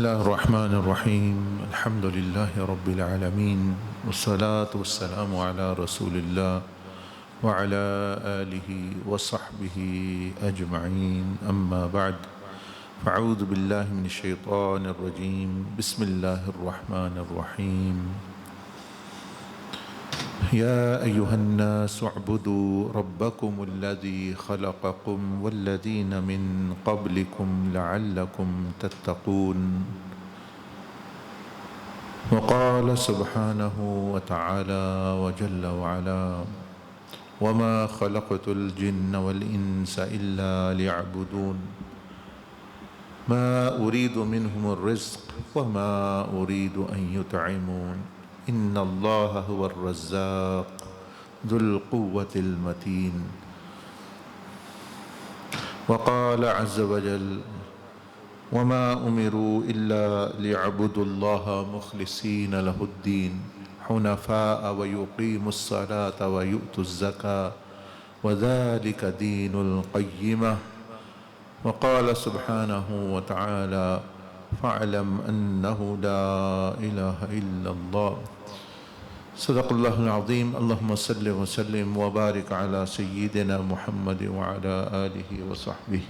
الله الرحمن الرحيم الحمد لله رب العالمين والصلاة والسلام على رسول الله وعلى آله وصحبه أجمعين أما بعد فأعوذ بالله من الشيطان الرجيم بسم الله الرحمن الرحيم يا أيها الناس اعبدوا ربكم الذي خلقكم والذين من قبلكم لعلكم تتقون وقال سبحانه وتعالى وجل وعلا وما خلقت الجن والإنس إلا ليعبدون ما أريد منهم الرزق وما أريد أن يطعمون إن الله هو الرزاق ذو القوة المتين وقال عز وجل وما أمروا إلا ليعبدوا الله مخلصين له الدين حنفاء ويقيموا الصلاة ويؤتوا الزكاة وذلك دين القيمة وقال سبحانه وتعالى فاعلم أنه لا إله إلا الله صدق الله العظيم اللهم صل وسلم وبارك على سيدنا محمد وعلى آله وصحبه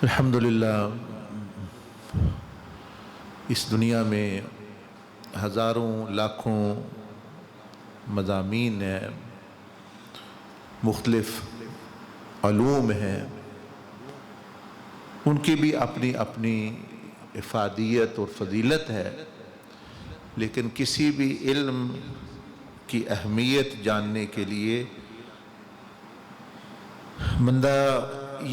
الحمدللہ اس دنیا میں ہزاروں لاکھوں مضامین ہیں، مختلف علوم ہیں، ان کی بھی اپنی اپنی افادیت اور فضیلت ہے، لیکن کسی بھی علم کی اہمیت جاننے کے لیے بندہ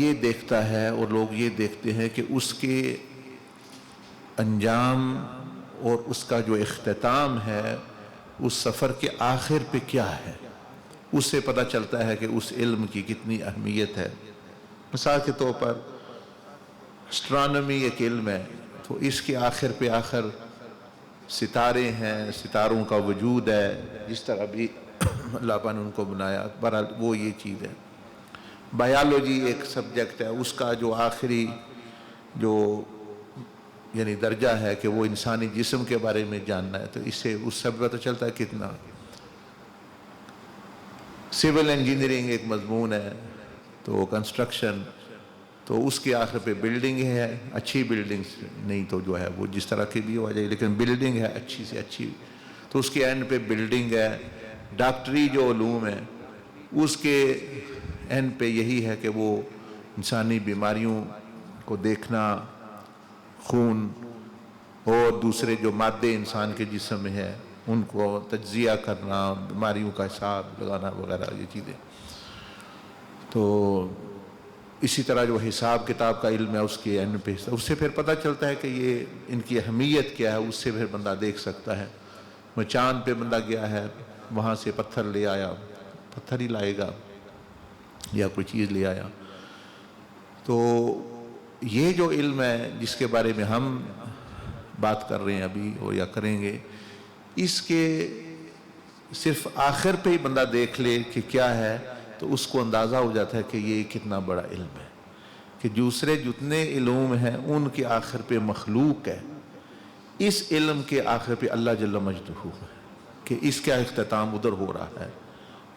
یہ دیکھتا ہے اور لوگ یہ دیکھتے ہیں کہ اس کے انجام اور اس کا جو اختتام ہے اس سفر کے آخر پہ کیا ہے، اس سے پتہ چلتا ہے کہ اس علم کی کتنی اہمیت ہے۔ مثال کے طور پر اسٹرانومی ایک علم ہے، تو اس کے آخر پہ آخر ستارے ہیں، ستاروں کا وجود ہے، جس طرح بھی اللہ پاک نے ان کو بنایا، بہرحال وہ یہ چیز ہے۔ بایولوجی ایک سبجیکٹ ہے، اس کا جو آخری جو یعنی درجہ ہے کہ وہ انسانی جسم کے بارے میں جاننا ہے، تو اس سے اس سے پتہ چلتا ہے کتنا۔ سول انجینئرنگ ایک مضمون ہے، تو کنسٹرکشن، تو اس کے آخر پہ بلڈنگ ہے، اچھی بلڈنگ نہیں تو جو ہے وہ جس طرح کی بھی ہو جائے، لیکن بلڈنگ ہے اچھی سے اچھی، تو اس کے اینڈ پہ بلڈنگ ہے۔ ڈاکٹری جو علوم ہے اس کے اینڈ پہ یہی ہے کہ وہ انسانی بیماریوں کو دیکھنا، خون اور دوسرے جو مادے انسان کے جسم میں ہے ان کو تجزیہ کرنا، بیماریوں کا حساب لگانا وغیرہ یہ چیزیں۔ تو اسی طرح جو حساب کتاب کا علم ہے اس کے اینڈ پہ اس سے پھر پتہ چلتا ہے کہ یہ ان کی اہمیت کیا ہے، اس سے پھر بندہ دیکھ سکتا ہے۔ وہ چاند پہ بندہ گیا ہے، وہاں سے پتھر لے آیا، پتھر ہی لائے گا یا کوئی چیز لے آیا۔ تو یہ جو علم ہے جس کے بارے میں ہم بات کر رہے ہیں ابھی اور یا کریں گے، اس کے صرف آخر پہ ہی بندہ دیکھ لے کہ کیا ہے تو اس کو اندازہ ہو جاتا ہے کہ یہ کتنا بڑا علم ہے، کہ دوسرے جتنے علوم ہیں ان کے آخر پہ مخلوق ہے، اس علم کے آخر پہ اللہ جل مجدہ ہے کہ اس کا اختتام ادھر ہو رہا ہے،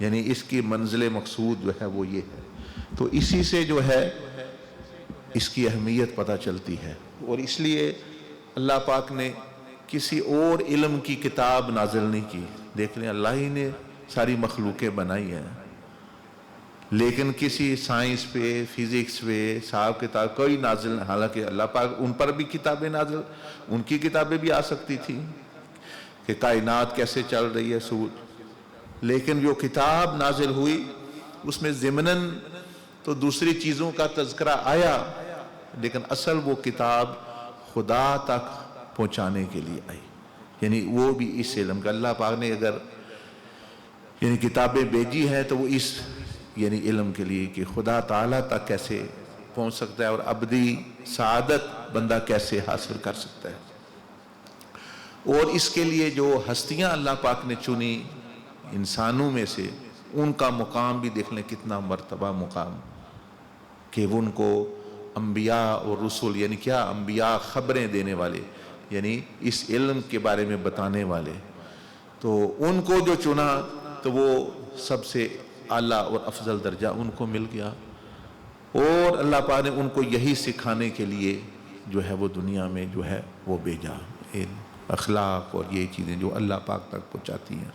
یعنی اس کی منزل مقصود جو ہے وہ یہ ہے۔ تو اسی سے جو ہے اس کی اہمیت پتہ چلتی ہے، اور اس لیے اللہ پاک نے کسی اور علم کی کتاب نازل نہیں کی۔ دیکھ لیں اللہ ہی نے ساری مخلوقیں بنائی ہیں، لیکن کسی سائنس پہ، فزکس پہ، حساب کتاب کوئی نازل، حالانکہ اللہ پاک ان پر بھی کتابیں نازل، ان کی کتابیں بھی آ سکتی تھیں کہ کائنات کیسے چل رہی ہے سود، لیکن جو کتاب نازل ہوئی اس میں ضمناً تو دوسری چیزوں کا تذکرہ آیا، لیکن اصل وہ کتاب خدا تک پہنچانے کے لیے آئی، یعنی وہ بھی اس علم کا۔ اللہ پاک نے اگر یعنی کتابیں بھیجی ہیں تو وہ اس یعنی علم کے لیے کہ خدا تعالیٰ تک کیسے پہنچ سکتا ہے اور ابدی سعادت بندہ کیسے حاصل کر سکتا ہے۔ اور اس کے لیے جو ہستیاں اللہ پاک نے چنی انسانوں میں سے، ان کا مقام بھی دیکھ لیں کتنا مرتبہ مقام، کہ وہ ان کو انبیاء اور رسول یعنی کیا؟ انبیاء خبریں دینے والے، یعنی اس علم کے بارے میں بتانے والے، تو ان کو جو چنا تو وہ سب سے اعلیٰ اور افضل درجہ ان کو مل گیا، اور اللہ پاک نے ان کو یہی سکھانے کے لیے جو ہے وہ دنیا میں جو ہے وہ بھیجا، اخلاق اور یہ چیزیں جو اللہ پاک تک پہنچاتی ہیں۔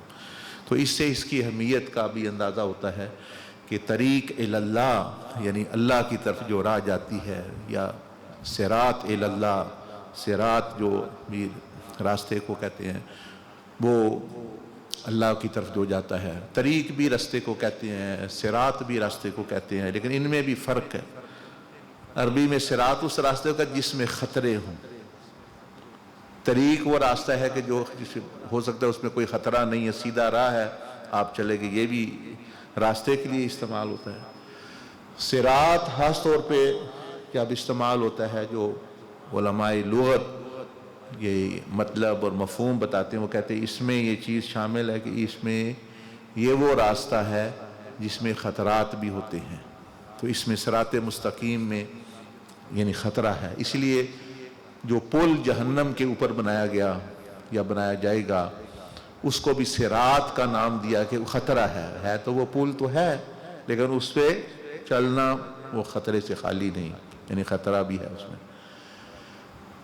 تو اس سے اس کی اہمیت کا بھی اندازہ ہوتا ہے کہ طریق اللہ یعنی اللہ کی طرف جو راہ جاتی ہے، یا صراط اللہ، صراط جو بھی راستے کو کہتے ہیں وہ اللہ کی طرف جو جاتا ہے، طریق بھی راستے کو کہتے ہیں، صراط بھی راستے کو کہتے ہیں، لیکن ان میں بھی فرق ہے۔ عربی میں صراط اس راستے کا جس میں خطرے ہوں، طریق وہ راستہ ہے کہ جو ہو سکتا ہے اس میں کوئی خطرہ نہیں ہے، سیدھا راہ ہے، آپ چلے گئے، یہ بھی راستے کے لیے استعمال ہوتا ہے۔ صراط خاص طور پہ جب استعمال ہوتا ہے، جو علماء لغت یہ مطلب اور مفہوم بتاتے ہیں، وہ کہتے ہیں اس میں یہ چیز شامل ہے کہ اس میں یہ وہ راستہ ہے جس میں خطرات بھی ہوتے ہیں، تو اس میں صراط مستقیم میں یعنی خطرہ ہے، اس لیے جو پل جہنم کے اوپر بنایا گیا یا بنایا جائے گا اس کو بھی صراط کا نام دیا کہ خطرہ ہے تو وہ پل تو ہے، لیکن اس پہ چلنا وہ خطرے سے خالی نہیں، یعنی خطرہ بھی ہے اس میں۔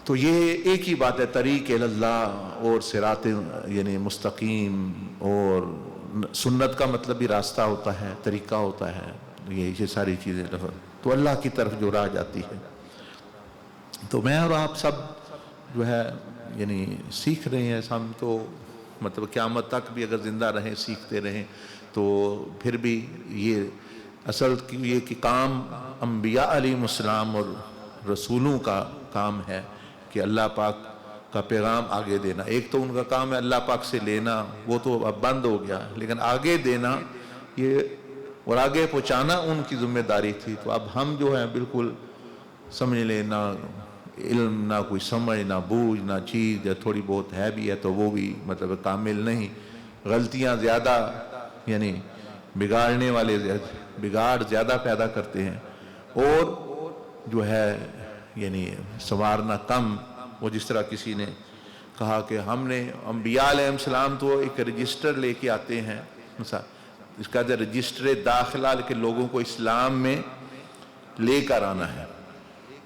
تو یہ ایک ہی بات ہے، طریق اللہ اور صراط یعنی مستقیم، اور سنت کا مطلب بھی راستہ ہوتا ہے، طریقہ ہوتا ہے، یہ ساری چیزیں تو اللہ کی طرف جو راہ جاتی ہے۔ تو میں اور آپ سب جو ہے یعنی سیکھ رہے ہیں، ہم تو مطلب قیامت تک بھی اگر زندہ رہیں سیکھتے رہیں، تو پھر بھی یہ اصل یہ کہ کام انبیاء علیہ السلام اور رسولوں کا کام ہے کہ اللہ پاک کا پیغام آگے دینا۔ ایک تو ان کا کام ہے اللہ پاک سے لینا، وہ تو اب بند ہو گیا، لیکن آگے دینا یہ اور آگے پہنچانا ان کی ذمہ داری تھی۔ تو اب ہم جو ہیں بالکل سمجھ لیں، نہ علم، نہ کوئی سمجھ، نہ بوجھ، نہ چیز، یا تھوڑی بہت ہے بھی ہے تو وہ بھی مطلب کامل نہیں، غلطیاں زیادہ یعنی بگاڑنے والے بگاڑ زیادہ پیدا کرتے ہیں، اور جو ہے یعنی سنوارنا کم۔ وہ جس طرح کسی نے کہا کہ ہم نے انبیاء علیہ السلام تو ایک رجسٹر لے کے آتے ہیں، مثلا اس کا رجسٹر داخلہ کہ لوگوں کو اسلام میں لے کر آنا ہے۔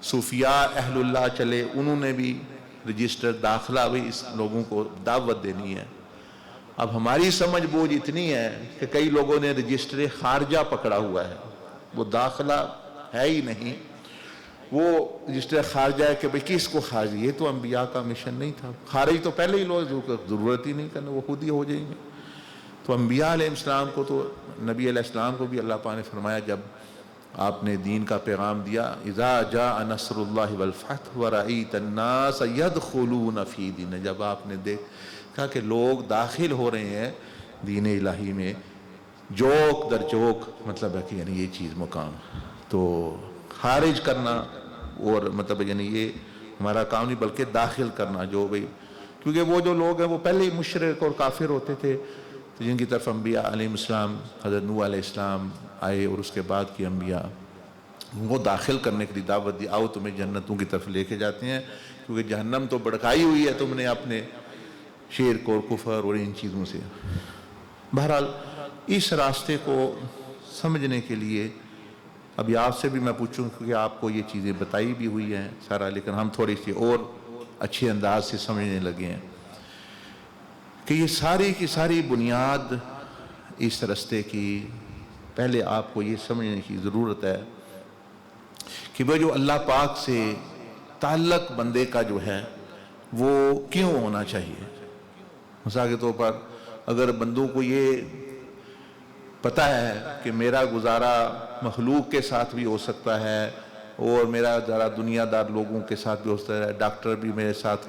صوفیاء اہل اللہ چلے، انہوں نے بھی رجسٹر داخلہ بھی اس لوگوں کو دعوت دینی ہے۔ اب ہماری سمجھ بوجھ اتنی ہے کہ کئی لوگوں نے رجسٹر خارجہ پکڑا ہوا ہے، وہ داخلہ ہے ہی نہیں، وہ رجسٹر خارجہ ہے کہ بھئی کس کو خارج، یہ تو انبیاء کا مشن نہیں تھا، خارج تو پہلے ہی لوگ ضرورت ہی نہیں کرنا، وہ خود ہی ہو جائیں گے۔ تو انبیاء علیہ السلام کو تو نبی علیہ السلام کو بھی اللہ پاک نے فرمایا جب آپ نے دین کا پیغام دیا، اذا جاء نصر اللہ والفتح ورأیت الناس يدخلون فی دین، جب آپ نے دیکھا کہ لوگ داخل ہو رہے ہیں دین الہی میں جوک در جوک، مطلب ہے کہ یعنی یہ چیز مقام تو خارج کرنا، اور مطلب یعنی یہ ہمارا کام نہیں بلکہ داخل کرنا، جو بھئی کیونکہ وہ جو لوگ ہیں وہ پہلے ہی مشرک اور کافر ہوتے تھے، تو جن کی طرف انبیاء علیہ السلام، حضرت نوح علیہ السلام آئے اور اس کے بعد کی انبیاء، وہ داخل کرنے کے لیے دعوت دی، آؤ تمہیں جنتوں کی طرف لے کے جاتے ہیں، کیونکہ جہنم تو بڑکائی ہوئی ہے تم نے اپنے شرک اور کفر اور ان چیزوں سے۔ بہرحال اس راستے کو سمجھنے کے لیے ابھی آپ سے بھی میں پوچھوں، کیونکہ آپ کو یہ چیزیں بتائی بھی ہوئی ہیں سارا، لیکن ہم تھوڑی سی اور اچھے انداز سے سمجھنے لگے ہیں کہ یہ ساری کی ساری بنیاد اس راستے کی، پہلے آپ کو یہ سمجھنے کی ضرورت ہے کہ وہ جو اللہ پاک سے تعلق بندے کا جو ہے وہ کیوں ہونا چاہیے۔ مثال کے طور پر اگر بندوں کو یہ پتہ ہے کہ میرا گزارا مخلوق کے ساتھ بھی ہو سکتا ہے اور میرا ذرا دنیا دار لوگوں کے ساتھ بھی ہو سکتا ہے، ڈاکٹر بھی میرے ساتھ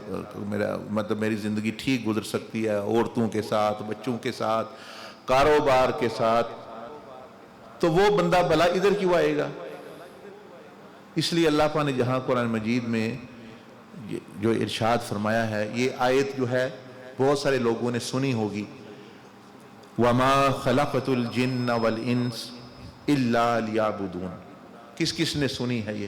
مطلب میری زندگی ٹھیک گزر سکتی ہے، عورتوں کے ساتھ، بچوں کے ساتھ، کاروبار کے ساتھ، تو وہ بندہ بھلا ادھر کیوں آئے گا؟ اس لیے اللہ پاک نے جہاں قرآن مجید میں جو ارشاد فرمایا ہے، یہ آیت جو ہے بہت سارے لوگوں نے سنی ہوگی، وَمَا خَلَقَتُ الْجِنَّ وَالْإِنسَ إِلَّا لِيَعْبُدُونَ، کس کس نے سنی ہے یہ؟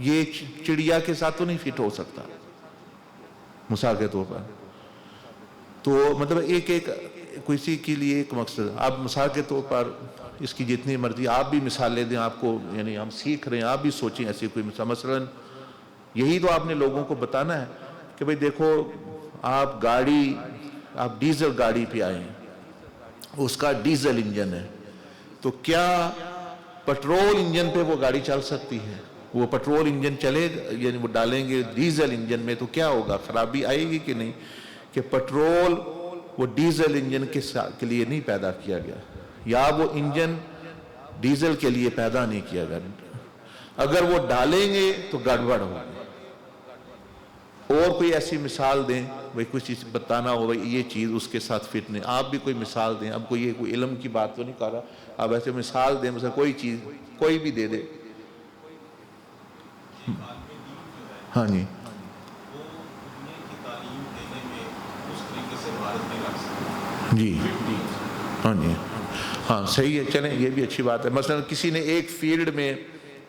یہ چڑیا کے ساتھ تو نہیں فٹ ہو سکتا مثال کے طور پر. تو مطلب ایک کسی کے لیے ایک مقصد. آپ مثال کے طور پر اس کی جتنی مرضی آپ بھی مثالیں دیں, آپ کو یعنی ہم سیکھ رہے ہیں, آپ بھی سوچیں ایسی کوئی مثلا یہی تو آپ نے لوگوں کو بتانا ہے کہ بھئی دیکھو آپ ڈیزل گاڑی پہ آئے ہیں, اس کا ڈیزل انجن ہے, تو کیا پٹرول انجن پہ وہ گاڑی چل سکتی ہے؟ وہ پٹرول انجن چلے یعنی وہ ڈالیں گے ڈیزل انجن میں تو کیا ہوگا, خرابی آئے گی کہ نہیں؟ کہ پٹرول وہ ڈیزل انجن کے لیے نہیں پیدا کیا گیا, یا وہ انجن ڈیزل کے لیے پیدا نہیں کیا گیا. اگر وہ ڈالیں گے تو گڑبڑ ہوگی. اور کوئی ایسی مثال دیں بھئی کچھ چیز بتانا ہو بھئی یہ چیز اس کے ساتھ فٹ نہیں. آپ بھی کوئی مثال دیں. اب کوئی علم کی بات تو نہیں کر رہا, آپ ایسے مثال دیں, مثلا کوئی چیز کوئی بھی دے دے. ہاں جی جی ہاں جی ہاں صحیح ہے, چلیں یہ بھی اچھی بات ہے. مثلا کسی نے ایک فیلڈ میں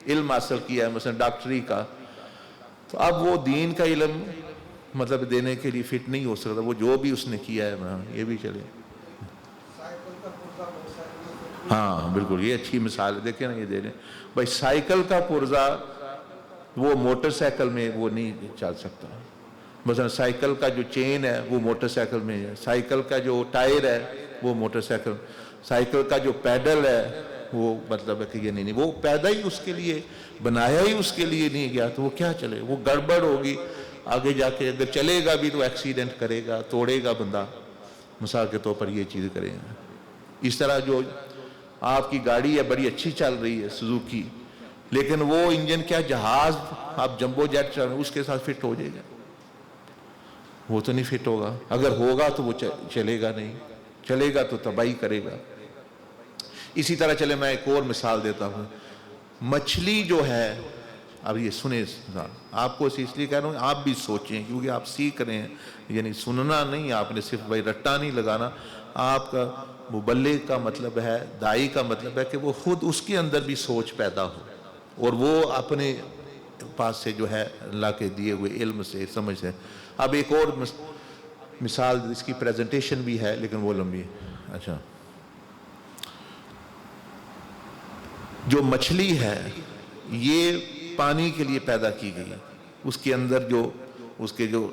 علم حاصل کیا ہے مثلا ڈاکٹری کا, تو اب وہ دین کا علم مطلب دینے کے لیے فٹ نہیں ہو سکتا, وہ جو بھی اس نے کیا ہے. یہ بھی چلے. ہاں بالکل یہ اچھی مثال ہے, دیکھیں نا یہ دے رہے بھائی سائیکل کا پرزہ وہ موٹر سائیکل میں وہ نہیں چل سکتا. مثلا سائیکل کا جو چین ہے وہ موٹر سائیکل میں ہے, سائیکل کا جو ٹائر ہے وہ موٹر سائیکل کا جو پیڈل ہے وہ مطلب ہے کہ یہ نہیں, وہ پیدا ہی اس کے لیے بنایا ہی اس کے لیے نہیں گیا, تو وہ کیا چلے, وہ گڑبڑ ہوگی آگے جا کے. اگر چلے گا بھی تو ایکسیڈنٹ کرے گا, توڑے گا بندہ, مثال کے طور پر یہ چیز کرے گا. اس طرح جو آپ کی گاڑی ہے بڑی اچھی چل رہی ہے سوزوکی, لیکن وہ انجن کیا جہاز آپ جمبو جیٹ چل رہے ہیں اس کے ساتھ فٹ ہو جائے گا؟ وہ تو نہیں فٹ ہوگا. اگر ہوگا تو وہ چلے گا نہیں, چلے گا تو تباہی کرے گا. اسی طرح چلے میں ایک اور مثال دیتا ہوں. مچھلی جو ہے, اب یہ سنیں, آپ کو اس لیے کہہ رہا ہوں آپ بھی سوچیں کیونکہ آپ سیکھ رہے ہیں, یعنی سننا نہیں آپ نے, صرف بھائی رٹا نہیں لگانا. آپ کا مبلغ کا مطلب ہے, دائی کا مطلب ہے کہ وہ خود اس کے اندر بھی سوچ پیدا ہو, اور وہ اپنے پاس سے جو ہے اللہ کے دیے ہوئے علم سے سمجھ سے. اب ایک اور مثال, اس کی پریزنٹیشن بھی ہے لیکن وہ لمبی ہے. اچھا, جو مچھلی ہے یہ پانی کے لیے پیدا کی گئی, اس کے اندر جو اس کے جو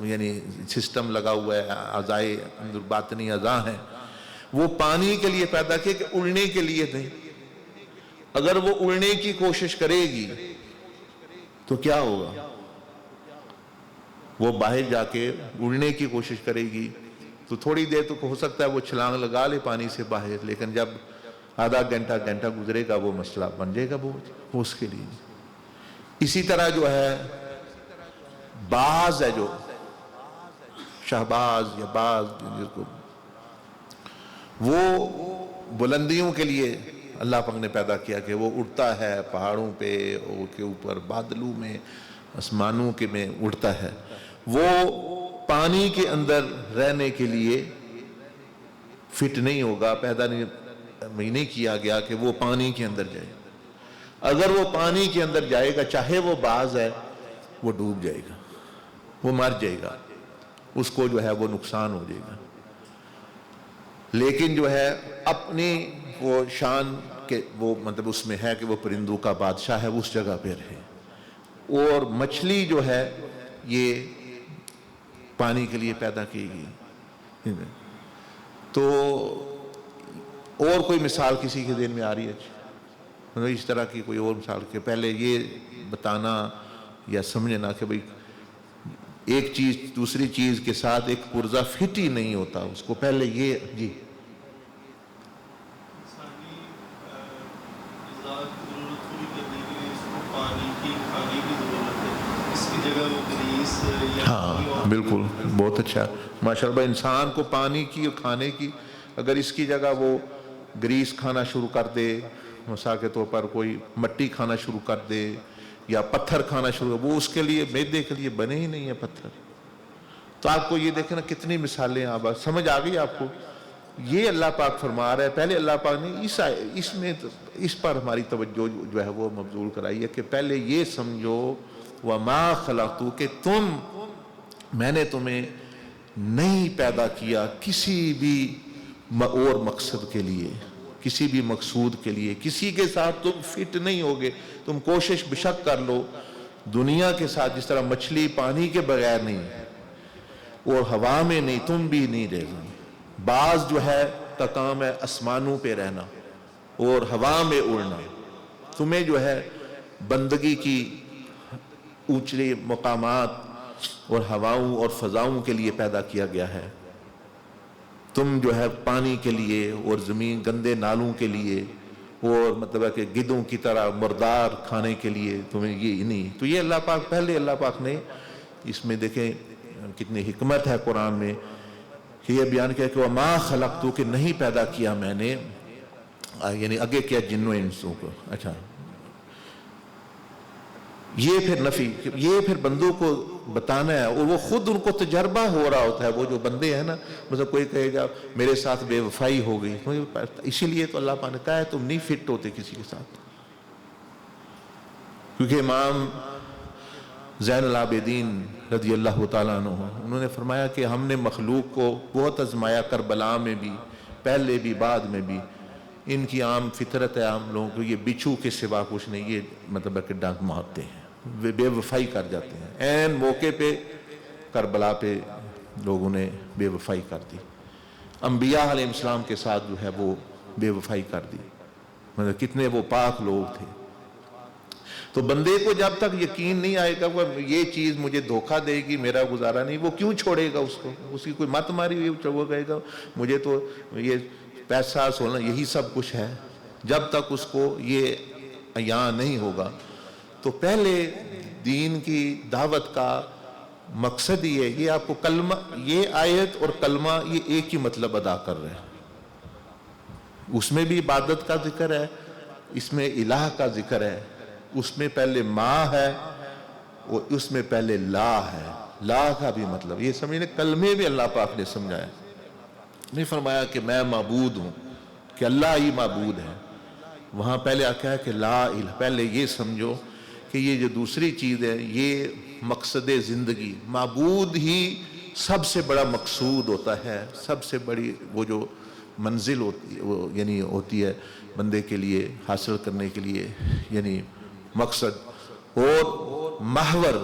یعنی سسٹم لگا ہوا ہے, اعضائے اندر باطنی اعضاء ہیں, وہ پانی کے لیے پیدا کیے کہ اڑنے کے لیے نہیں. اگر وہ اڑنے کی کوشش کرے گی تو کیا ہوگا, وہ باہر جا کے اڑنے کی کوشش کرے گی تو تھوڑی دیر تو ہو سکتا ہے وہ چھلانگ لگا لے پانی سے باہر, لیکن جب آدھا گھنٹہ گزرے گا وہ مسئلہ بن جائے گا وہ اس کے لیے. اسی طرح جو ہے باز ہے, جو شہباز یا باز, وہ بلندیوں کے لیے اللہ پاک نے پیدا کیا کہ وہ اڑتا ہے پہاڑوں پہ, کے اوپر بادلوں میں, آسمانوں کے میں اڑتا ہے. وہ پانی کے اندر رہنے کے لیے فٹ نہیں ہوگا, پیدا نہیں کیا گیا کہ وہ پانی کے اندر جائے. اگر وہ پانی کے اندر جائے گا, چاہے وہ باز ہے, وہ ڈوب جائے گا, وہ مر جائے گا, اس کو جو ہے وہ نقصان ہو جائے گا. لیکن جو ہے اپنی وہ شان کے وہ مطلب اس میں ہے کہ وہ پرندوں کا بادشاہ ہے, اس جگہ پہ رہے. اور مچھلی جو ہے یہ پانی کے لیے پیدا کی گئی. تو اور کوئی مثال کسی کے ذہن میں آ رہی ہے مطلب اس طرح کی کوئی اور مثال؟ کہ پہلے یہ بتانا یا سمجھنا کہ بھئی ایک چیز دوسری چیز کے ساتھ ایک پرزہ فٹ ہی نہیں ہوتا, اس کو پہلے یہ. جی ہاں بالکل, بہت اچھا ماشاء اللہ. انسان کو پانی کی اور کھانے کی, اگر اس کی جگہ وہ گریس کھانا شروع کر دے, مثال کے طور پر کوئی مٹی کھانا شروع کر دے یا پتھر کھانا شروع, وہ اس کے لیے معدے کے لیے بنے ہی نہیں ہیں پتھر. تو آپ کو یہ دیکھیں نا کتنی مثالیں, آپ سمجھ آ گئی آپ کو یہ اللہ پاک فرما رہا ہے. پہلے اللہ پاک نے اس پر ہماری توجہ جو ہے وہ مبذول کرائی ہے کہ پہلے یہ سمجھو وَمَا خَلَقْتُ کہ میں نے تمہیں نہیں پیدا کیا کسی بھی اور مقصد کے لیے، کسی بھی مقصود کے لیے. کسی کے ساتھ تم فٹ نہیں ہوگے. تم کوشش بشک کر لو دنیا کے ساتھ، جس طرح مچھلی پانی کے بغیر نہیں اور ہوا میں نہیں، تم بھی نہیں رہ گی. بعض جو ہے کا کام ہے آسمانوں پہ رہنا اور ہوا میں اڑنا. تمہیں جو ہے بندگی کی اونچے مقامات اور ہواؤں اور فضاؤں کے لیے پیدا کیا گیا ہے. تم جو ہے پانی کے لیے اور زمین گندے نالوں کے لیے اور مطلب ہے کہ گدوں کی طرح مردار کھانے کے لیے تمہیں یہ نہیں. تو یہ اللہ پاک پہلے اللہ پاک نے اس میں دیکھیں کتنی حکمت ہے قرآن میں کہ یہ بیان کیا کہ وَمَا خَلَقْتُ کہ نہیں پیدا کیا میں نے، یعنی آگے کیا جن و انسوں کو. اچھا یہ پھر نفی، یہ پھر بندوں کو بتانا ہے اور وہ خود ان کو تجربہ ہو رہا ہوتا ہے. وہ جو بندے ہیں نا، مثلا کوئی کہے گا میرے ساتھ بے وفائی ہو گئی، اسی لیے تو اللہ پاک نے کہا ہے تم نہیں فٹ ہوتے کسی کے ساتھ. کیونکہ امام زین العابدین رضی اللہ تعالیٰ عنہ انہوں نے فرمایا کہ ہم نے مخلوق کو بہت آزمایا، کربلا میں بھی، پہلے بھی، بعد میں بھی. ان کی عام فطرت ہے عام لوگوں کو یہ بچھو کے سوا کچھ نہیں، یہ مطلب ہے کہ ڈانٹ مارتے ہیں، بے وفائی کر جاتے ہیں. عین موقع پہ کربلا پہ لوگوں نے بے وفائی کر دی. انبیاء علیہ السلام کے ساتھ جو ہے وہ بے وفائی کر دی. مطلب کتنے وہ پاک لوگ تھے. تو بندے کو جب تک یقین نہیں آئے گا وہ یہ چیز مجھے دھوکہ دے گی، میرا گزارا نہیں، وہ کیوں چھوڑے گا اس کو؟ اس کی کوئی مت ماری ہوئی وہ کہے گا مجھے تو یہ پیسہ سونا یہی سب کچھ ہے. جب تک اس کو یہ عیاں نہیں ہوگا. تو پہلے دین کی دعوت کا مقصد یہ ہے، یہ آپ کو کلمہ، یہ آیت اور کلمہ یہ ایک ہی مطلب ادا کر رہے ہیں. اس میں بھی عبادت کا ذکر ہے، اس میں الہ کا ذکر ہے. اس میں پہلے ماں ہے اور اس میں پہلے لا ہے. لا کا بھی مطلب یہ سمجھنے، کلمے بھی اللہ پاک نے سمجھایا. نہیں فرمایا کہ میں معبود ہوں، کہ اللہ ہی معبود ہے. وہاں پہلے آکھا ہے کہ لا الہ. پہلے یہ سمجھو کہ یہ جو دوسری چیز ہے یہ مقصد زندگی، معبود ہی سب سے بڑا مقصود ہوتا ہے، سب سے بڑی وہ جو منزل ہوتی ہے، وہ یعنی ہوتی ہے بندے کے لیے حاصل کرنے کے لیے، یعنی مقصد. اور محور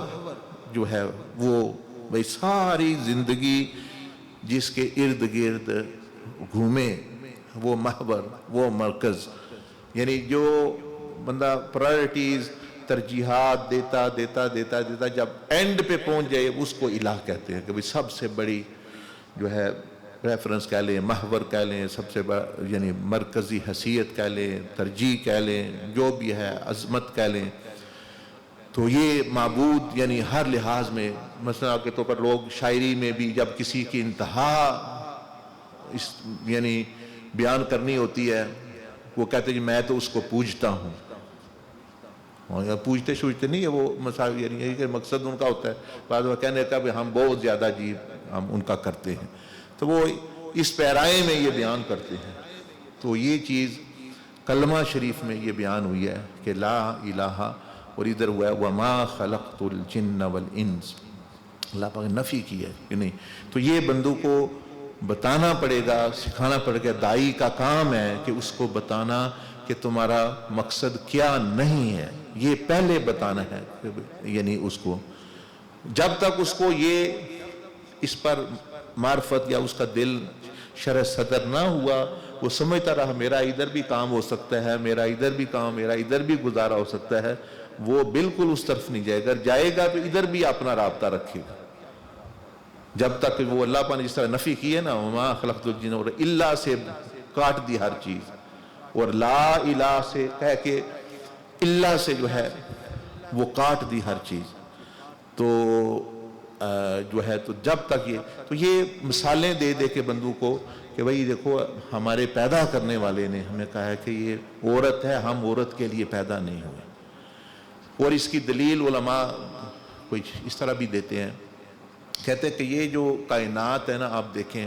جو ہے وہ بھئی ساری زندگی جس کے ارد گرد گھومے، وہ محور، وہ مرکز. یعنی جو بندہ پرائرٹیز، ترجیحات دیتا دیتا دیتا دیتا جب اینڈ پہ پہنچ جائے اس کو الہ کہتے ہیں. کہ بھئی سب سے بڑی جو ہے ریفرنس کہہ لیں، محور کہہ لیں، سب سے بڑا یعنی مرکزی حیثیت کہہ لیں، ترجیح کہہ لیں، جو بھی ہے عظمت کہہ لیں. تو یہ معبود یعنی ہر لحاظ میں، مثلا کے طور پر لوگ شاعری میں بھی جب کسی کی انتہا یعنی بیان کرنی ہوتی ہے وہ کہتے ہیں میں تو اس کو پوجتا ہوں. اور پوجتے شوجتے نہیں ہے وہ مساوی، یعنی یہی کہ مقصد ان کا ہوتا ہے بعد وہ کہنے کا بھی ہم بہت زیادہ جی ہم ان کا کرتے ہیں. تو وہ اس پیرائے میں یہ بیان کرتے ہیں. تو یہ چیز کلمہ شریف میں یہ بیان ہوئی ہے کہ لا الہ، اور ادھر ہوا ہے وَمَا خَلَقْتُ الْجِنَّ وَالْإِنسِ. اللہ پاک نے نفی کی ہے کہ نہیں. تو یہ بندوں کو بتانا پڑے گا، سکھانا پڑے گا. دائی کا کام ہے کہ اس کو بتانا کہ تمہارا مقصد کیا نہیں ہے، یہ پہلے بتانا ہے. یعنی اس کو جب تک اس کو یہ اس پر معرفت یا اس کا دل شرح صدر نہ ہوا، وہ سمجھتا رہا میرا ادھر بھی کام ہو سکتا ہے، میرا ادھر بھی کام، میرا ادھر بھی گزارا ہو سکتا ہے، وہ بالکل اس طرف نہیں جائے گا. جائے گا تو ادھر بھی اپنا رابطہ رکھے گا. جب تک وہ اللہ پاک نے جس طرح نفی کی ہے نا وَمَا خَلَقْتُ الْجِنَّ، اور اللہ سے کاٹ دی ہر چیز، اور لا الہ سے کہہ کے اللہ سے جو ہے وہ کاٹ دی ہر چیز. تو جو ہے تو جب تک یہ مثالیں دے دے کے بندوں کو کہ بھئی دیکھو ہمارے پیدا کرنے والے نے ہمیں کہا ہے کہ یہ عورت ہے، ہم عورت کے لیے پیدا نہیں ہوئے. اور اس کی دلیل علماء کچھ اس طرح بھی دیتے ہیں، کہتے ہیں کہ یہ جو کائنات ہے نا آپ دیکھیں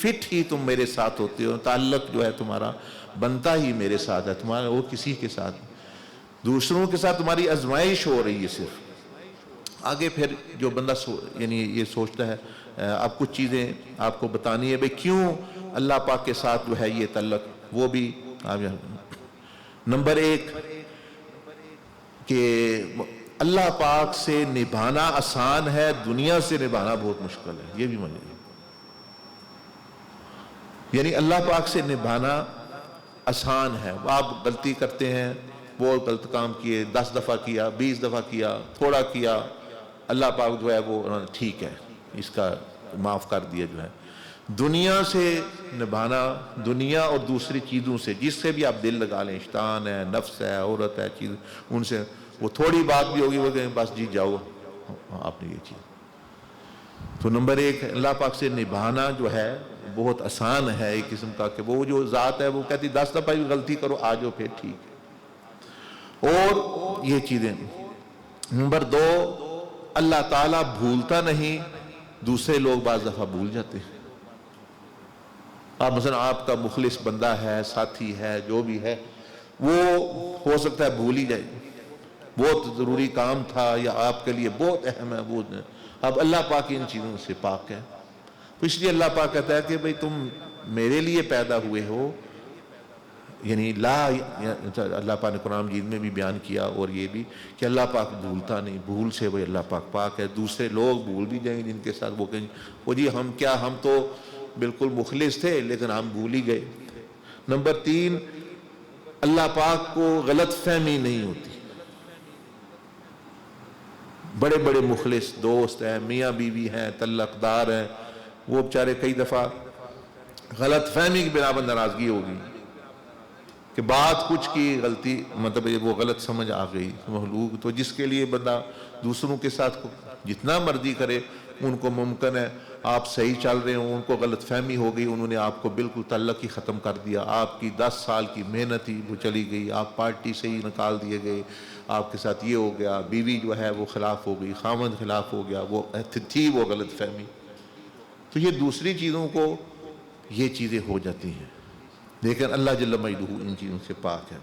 فٹ ہی تم میرے ساتھ ہوتے ہو، تعلق جو ہے تمہارا بنتا ہی میرے ساتھ ہے، تمہارا وہ کسی کے ساتھ، دوسروں کے ساتھ تمہاری آزمائش ہو رہی ہے صرف۔ آگے پھر جو بندہ یعنی یہ سوچتا ہے، اب کچھ چیزیں آپ کو بتانی ہے بھئی کیوں اللہ پاک کے ساتھ جو ہے یہ تعلق، وہ بھی نمبر ایک کہ اللہ پاک سے نبھانا آسان ہے، دنیا سے نبھانا بہت مشکل ہے، یہ بھی مجھے، یعنی اللہ پاک سے نبھانا آسان ہے۔ آپ غلطی کرتے ہیں، بہت غلط کام کیے، 10 دفعہ کیا، 20 دفعہ کیا، تھوڑا کیا، اللہ پاک جو ہے وہ ٹھیک ہے، اس کا معاف کر دیا جو ہے۔ دنیا سے نبھانا، دنیا اور دوسری چیزوں سے، جس سے بھی آپ دل لگا لیں، شیطان ہے، نفس ہے، عورت ہے، چیز، ان سے وہ تھوڑی بات بھی ہوگی وہ کہیں بس جی جاؤ آپ نے یہ چیز۔ تو نمبر ایک، اللہ پاک سے نبھانا جو ہے بہت آسان ہے، ایک قسم کا کہ وہ جو ذات ہے وہ کہتی 10 دفعہ بھی غلطی کرو آ جاؤ پھر ٹھیک ہے۔ اور یہ چیزیں۔ نمبر دو، اللہ تعالیٰ بھولتا نہیں، دوسرے لوگ بعض دفعہ بھول جاتے ہیں۔ آپ مثلا آپ کا مخلص بندہ ہے، ساتھی ہے، جو بھی ہے، وہ ہو سکتا ہے بھول ہی جائے، بہت ضروری کام تھا یا آپ کے لیے بہت اہم ہے وہ، اب اللہ پاک ان چیزوں سے پاک ہے، تو اس لیے اللہ پاک کہتا ہے کہ بھئی تم میرے لیے پیدا ہوئے ہو، یعنی اللہ پاک نے قرآن مجید میں بھی بیان کیا، اور یہ بھی کہ اللہ پاک بھولتا نہیں، بھول سے وہ اللہ پاک پاک ہے۔ دوسرے لوگ بھول بھی جائیں جن کے ساتھ وہ کہیں وہ جی ہم کیا، ہم تو بالکل مخلص تھے لیکن ہم بھول ہی گئے۔ نمبر تین، اللہ پاک کو غلط فہمی نہیں ہوتی۔ بڑے بڑے مخلص دوست ہیں، میاں بیوی ہیں، تعلق دار ہیں، وہ بیچارے کئی دفعہ غلط فہمی کی بنا پر ناراضگی ہوگی کہ بات کچھ کی غلطی، مطلب وہ غلط سمجھ آ گئی مخلوق، تو جس کے لیے بندہ دوسروں کے ساتھ جتنا مرضی کرے، ان کو ممکن ہے آپ صحیح چل رہے ہوں، ان کو غلط فہمی ہو گئی، انہوں نے آپ کو بالکل تعلق ہی ختم کر دیا، آپ کی 10 سال کی محنت ہی وہ چلی گئی، آپ پارٹی سے ہی نکال دیے گئے، آپ کے ساتھ یہ ہو گیا، بیوی جو ہے وہ خلاف ہو گئی، خامند خلاف ہو گیا، وہ تھی وہ غلط فہمی۔ تو یہ دوسری چیزوں کو یہ چیزیں ہو جاتی ہیں، لیکن اللہ جل مجدہ ان چیزوں سے پاک ہے۔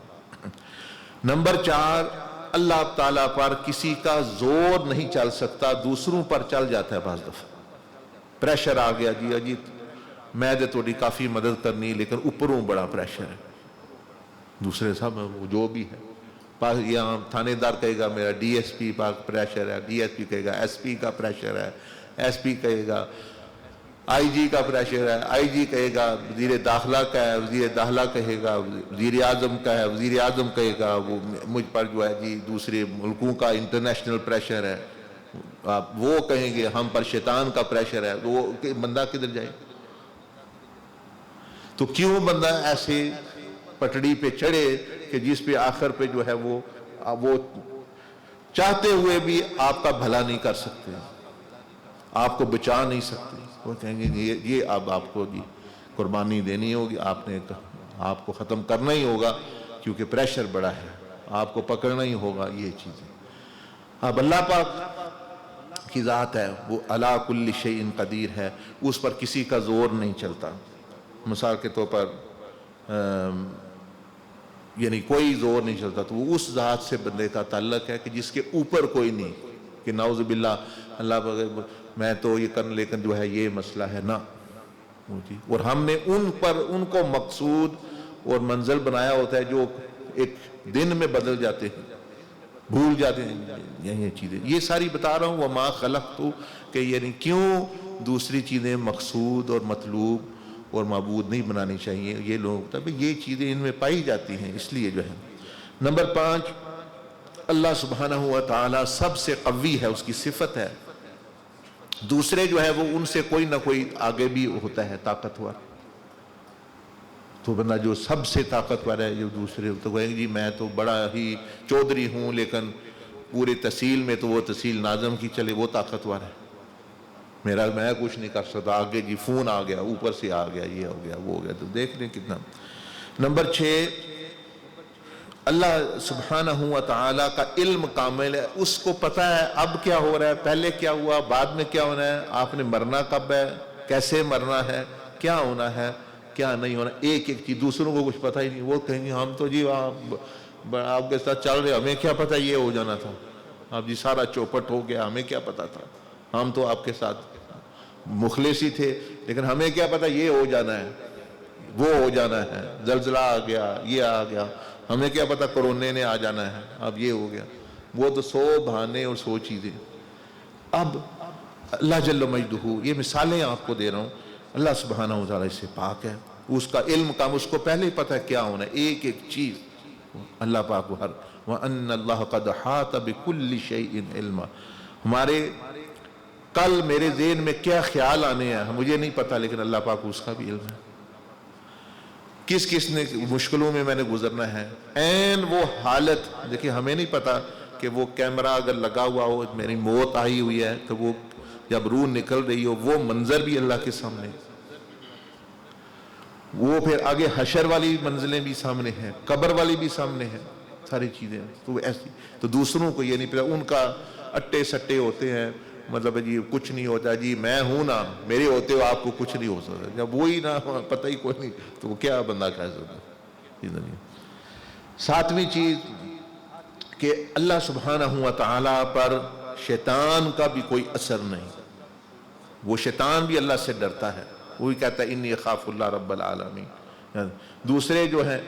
نمبر 4، اللہ تعالیٰ پر کسی کا زور نہیں چل سکتا، دوسروں پر چل جاتا ہے بعض دفعہ۔ پریشر آ گیا جی میں دے تھوڑی کافی مدد کرنی، لیکن اوپروں بڑا پریشر ہے، دوسرے صاحب وہ جو بھی ہے، یہاں تھانے دار کہے گا میرا ڈی ایس پی پر پریشر ہے، ڈی ایس پی کہے گا ایس پی کا پریشر ہے، ایس پی کہے گا آئی جی کا پریشر ہے، آئی جی کہے گا وزیر داخلہ کا ہے، وزیر داخلہ کہے گا وزیر اعظم کا ہے، وزیر اعظم کہے گا وہ مجھ پر جو ہے جی دوسرے ملکوں کا انٹرنیشنل پریشر ہے، وہ کہیں گے ہم پر شیطان کا پریشر ہے، تو وہ بندہ کدھر جائے؟ تو کیوں بندہ ایسے پٹڑی پہ چڑھے کہ جس پہ آخر پہ جو ہے وہ چاہتے ہوئے بھی آپ کا بھلا نہیں کر سکتے، آپ کو بچا نہیں سکتے، وہ کہیں گے یہ اب آپ کو جی قربانی دینی ہوگی، آپ کو ختم کرنا ہی ہوگا کیونکہ پریشر بڑا ہے، آپ کو پکڑنا ہی ہوگا یہ چیزیں۔ اب اللہ پاک کی ذات ہے، وہ علی کل شیء قدیر ہے، اس پر کسی کا زور نہیں چلتا۔ مثال کے طور پر یعنی کوئی زور نہیں چلتا، تو وہ اس ذات سے بندے کا تعلق ہے کہ جس کے اوپر کوئی نہیں، کہ نعوذ باللہ اللہ میں تو یہ کرنے، لیکن جو ہے یہ مسئلہ ہے نا، اور ہم نے ان کو مقصود اور منزل بنایا ہوتا ہے جو ایک دن میں بدل جاتے ہیں، بھول جاتے ہیں یہ چیزیں، یہ ساری بتا رہا ہوں وما خلقت، کہ یعنی کیوں دوسری چیزیں مقصود اور مطلوب اور معبود نہیں بنانی چاہیے، یہ لوگ یہ چیزیں ان میں پائی جاتی ہیں، اس لیے جو ہے۔ نمبر 5، اللہ سبحانہ و تعالی سب سے قوی ہے، اس کی صفت ہے، دوسرے جو ہے وہ ان سے کوئی نہ کوئی آگے بھی ہوتا ہے طاقتور، تو بندہ جو سب سے طاقتور ہے جو دوسرے، تو کہیں گے جی میں تو بڑا ہی چودھری ہوں لیکن پورے تحصیل میں تو وہ تحصیل ناظم کی چلے، وہ طاقتور ہے، میں کچھ نہیں کر سکتا، آگے جی فون آ گیا، اوپر سے آ گیا، یہ ہو گیا وہ ہو گیا، تو دیکھ لیں کتنا۔ نمبر 6، اللہ سبحانہ و تعالی کا علم کامل ہے، اس کو پتہ ہے اب کیا ہو رہا ہے، پہلے کیا ہوا، بعد میں کیا ہونا ہے، آپ نے مرنا کب ہے، کیسے مرنا ہے، کیا ہونا ہے کیا نہیں ہونا، ایک ایک چیز، دوسروں کو کچھ پتہ ہی نہیں. وہ کہیں گے ہم تو جی آپ کے ساتھ چل رہے، ہمیں کیا پتہ یہ ہو جانا تھا، آپ جی سارا چوپٹ ہو گیا، ہمیں کیا پتہ تھا، ہم تو آپ کے ساتھ مخلص ہی تھے، لیکن ہمیں کیا پتہ یہ ہو جانا ہے، وہ ہو جانا ہے، زلزلہ آ گیا، یہ آ گیا، ہمیں کیا پتہ کورونے نے آ جانا ہے، اب یہ ہو گیا. وہ تو 100 بہانے اور 100 چیزیں. اب اللہ جل مجدہ، یہ مثالیں آپ کو دے رہا ہوں، اللہ سبحانہ و تعالیٰ اس سے پاک ہے، اس کا علم کام، اس کو پہلے ہی پتہ ہے کیا ہونا ہے، ایک ایک چیز اللہ پاک کو ہر. وَأَنَّ اللَّهَ قَدْ حَاطَ بِكُلِّ شَيْءٍ عِلْمًا. ہمارے کل میرے ذہن میں کیا خیال آنے ہیں مجھے نہیں پتا، لیکن اللہ پاک کو اس کا بھی علم ہے. کس کس نے مشکلوں میں نے گزرنا ہے، این وہ حالت دیکھیں، ہمیں نہیں پتا کہ وہ کیمرہ اگر لگا ہوا ہو، میری موت آئی ہوئی ہے تو وہ جب روح نکل رہی ہو وہ منظر بھی اللہ کے سامنے، وہ پھر آگے حشر والی منزلیں بھی سامنے ہیں، قبر والی بھی سامنے ہیں، ساری چیزیں. تو ایسی تو دوسروں کو یہ نہیں پتا، ان کا اٹے سٹے ہوتے ہیں، مطلب جی کچھ نہیں ہوتا، جی میں ہوں نا، میرے ہوتے ہو آپ کو کچھ نہیں ہو سکتا. جب وہی نہ پتہ ہی کوئی نہیں تو وہ کیا بندہ کہہ سکتا. ساتویں چیز کہ اللہ سبحانہ و تعالیٰ پر شیطان کا بھی کوئی اثر نہیں. وہ شیطان بھی اللہ سے ڈرتا ہے، وہی کہتا ہے انی اخاف اللہ رب العالمین. دوسرے جو ہیں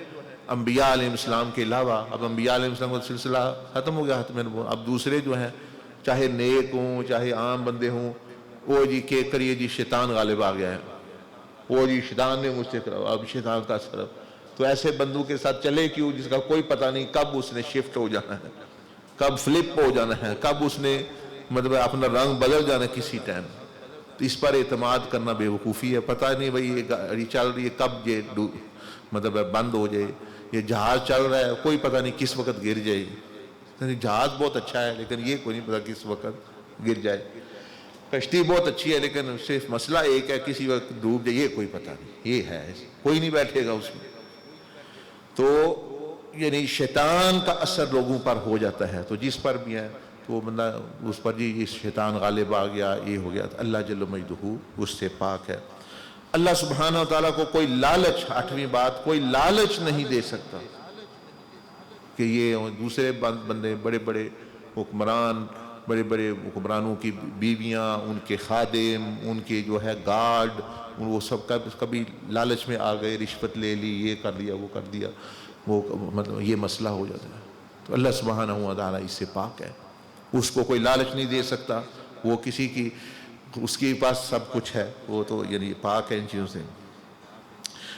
انبیاء علیہ السلام کے علاوہ، اب انبیاء علیہ السلام کا سلسلہ ختم ہو گیا ختم، اب دوسرے جو ہیں چاہے نیک ہوں چاہے عام بندے ہوں، وہ جی کہ کریے جی شیطان غالب آ گیا ہے، وہ جی شیطان نے مجھ سے کرا، اب شیطان کا اثر. تو ایسے بندوں کے ساتھ چلے کیوں جس کا کوئی پتہ نہیں کب اس نے شفٹ ہو جانا ہے، کب فلپ ہو جانا ہے، کب اس نے مطلب اپنا رنگ بدل جانا ہے کسی ٹائم. تو اس پر اعتماد کرنا بے وقوفی ہے. پتہ نہیں بھئی یہ گاڑی چل رہی ہے کب یہ مطلب بند ہو جائے، یہ جہاز چل رہا ہے کوئی پتہ نہیں کس وقت گر جائے. جہاز بہت اچھا ہے لیکن یہ کوئی نہیں پتہ کس وقت گر جائے. کشتی بہت اچھی ہے لیکن صرف مسئلہ ایک ہے کسی وقت ڈوب جائے، یہ کوئی پتہ نہیں، یہ ہے کوئی نہیں بیٹھے گا اس میں. تو یعنی شیطان کا اثر لوگوں پر ہو جاتا ہے، تو جس پر بھی ہے تو وہ بندہ اس پر جی شیطان غالب آ گیا، یہ ہو گیا. اللہ جل مجدہ اس سے پاک ہے. اللہ سبحانہ و تعالیٰ کو کوئی لالچ، 8ویں بات، کوئی لالچ نہیں دے سکتا کہ یہ دوسرے بندے بڑے بڑے حکمران، بڑے بڑے حکمرانوں کی بیویاں، ان کے خادم، ان کے جو ہے گارڈ، وہ سب کبھی لالچ میں آ گئے، رشوت لے لی، یہ کر لیا وہ کر دیا، وہ مطلب یہ مسئلہ ہو جاتا ہے. تو اللہ سبحانہ و تعالیٰ اس سے پاک ہے، اس کو کوئی لالچ نہیں دے سکتا. وہ کسی کی، اس کے پاس سب کچھ ہے، وہ تو یعنی پاک ہے ان چیزوں سے.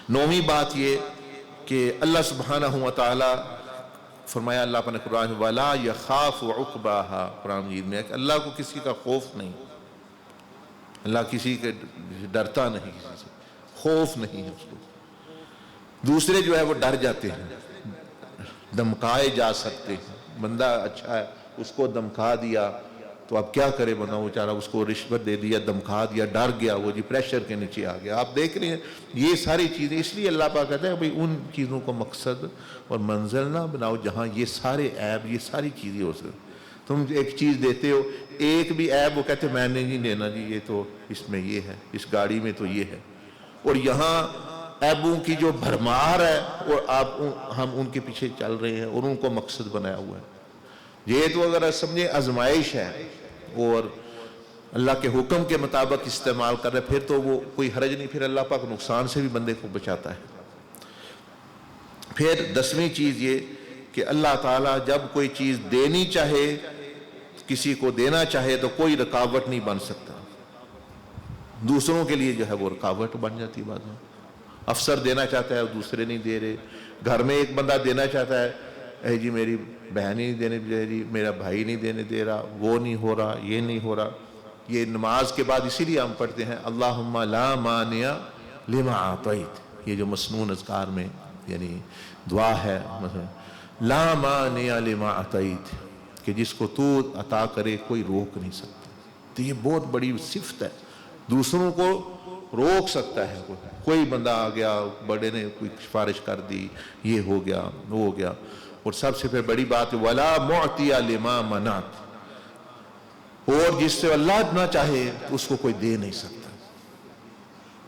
9ویں بات یہ کہ اللہ سبحانہ و تعالیٰ فرمایا اللہ اپنے قرآن وَلَا يَخَافُ عُقْبَاهَا، قرآن مجید میں ہے کہ اللہ کو کسی کا خوف نہیں، اللہ کسی کے ڈرتا نہیں، کسی سے خوف نہیں ہے اس کو. دوسرے جو ہے وہ ڈر جاتے ہیں، دمکائے جا سکتے ہیں. بندہ اچھا ہے اس کو دمکا دیا تو اب کیا کرے بندہ، وہ چارہ اس کو رشوت دے دیا، دمکا دیا، ڈر گیا، وہ جی پریشر کے نیچے آ گیا. آپ دیکھ رہے ہیں یہ ساری چیزیں، اس لیے اللہ پاک کہتا ہے بھئی ان چیزوں کو مقصد اور منزل نہ بناؤ جہاں یہ سارے عیب، یہ ساری چیزیں ہو سکتے. تم ایک چیز دیتے ہو، ایک بھی عیب وہ کہتے میں نے نہیں دینا جی، یہ تو اس میں یہ ہے، اس گاڑی میں تو یہ ہے، اور یہاں عیبوں کی جو بھرمار ہے اور ہم ان کے پیچھے چل رہے ہیں اور ان کو مقصد بنایا ہوا ہے. یہ تو اگر سمجھیں آزمائش ہے اور اللہ کے حکم کے مطابق استعمال کر رہے، پھر تو وہ کوئی حرج نہیں، پھر اللہ پاک نقصان سے بھی بندے کو بچاتا ہے. پھر 10ویں چیز یہ کہ اللہ تعالیٰ جب کوئی چیز دینی چاہے، کسی کو دینا چاہے تو کوئی رکاوٹ نہیں بن سکتا. دوسروں کے لیے جو ہے وہ رکاوٹ بن جاتی. بعد میں افسر دینا چاہتا ہے دوسرے نہیں دے رہے، گھر میں ایک بندہ دینا چاہتا ہے، اے جی میری بہن نہیں دینے دے رہی، میرا بھائی نہیں دینے دے رہا، وہ نہیں ہو رہا، یہ نہیں ہو رہا. یہ نماز کے بعد اسی لیے ہم پڑھتے ہیں اللہم لا مانع لما اعطیت، یہ جو مسنون اذکار میں یعنی دعا ہے، لا مانع لما اعطیت، کہ جس کو تو عطا کرے کوئی روک نہیں سکتا. تو یہ بہت بڑی صفت ہے، دوسروں کو روک سکتا ہے. کوئی بندہ آ گیا، بڑے نے کوئی سفارش کر دی، یہ ہو گیا وہ ہو گیا. اور سب سے پھر بڑی بات وَلَا مُعْتِيَ لِمَا مَنَعْتَ، اور جس سے اللہ نہ چاہے اس کو کوئی دے نہیں سکتا.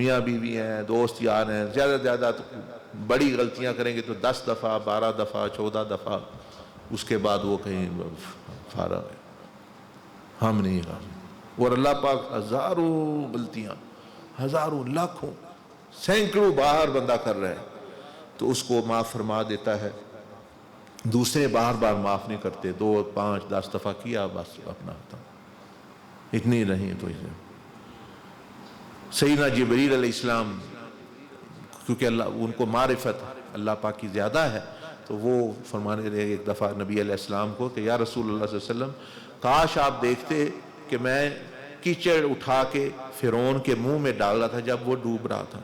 میاں بیوی ہیں، دوست یار ہیں، زیادہ سے زیادہ بڑی غلطیاں کریں گے تو 10 دفعہ 12 دفعہ 14 دفعہ، اس کے بعد وہ کہیں فارغ ہے، ہم نہیں کرتے۔ اور اللہ پاک ہزاروں غلطیاں، ہزاروں لاکھوں سینکڑوں بار بندہ کر رہا ہے تو اس کو معاف فرما دیتا ہے، دوسرے بار بار معاف نہیں کرتے، 2 5 10 دفعہ کیا بس اپنا ختم، اتنی نہیں تو اسے سیدنا جبریل علیہ السلام، کیونکہ اللہ ان کو معرفت اللہ پاک کی زیادہ ہے، تو وہ فرمانے لگے ایک دفعہ نبی علیہ السلام کو کہ یا رسول اللہ صلی اللہ علیہ وسلم، کاش آپ دیکھتے کہ میں کیچڑ اٹھا کے فرعون کے منہ میں ڈال رہا تھا جب وہ ڈوب رہا تھا۔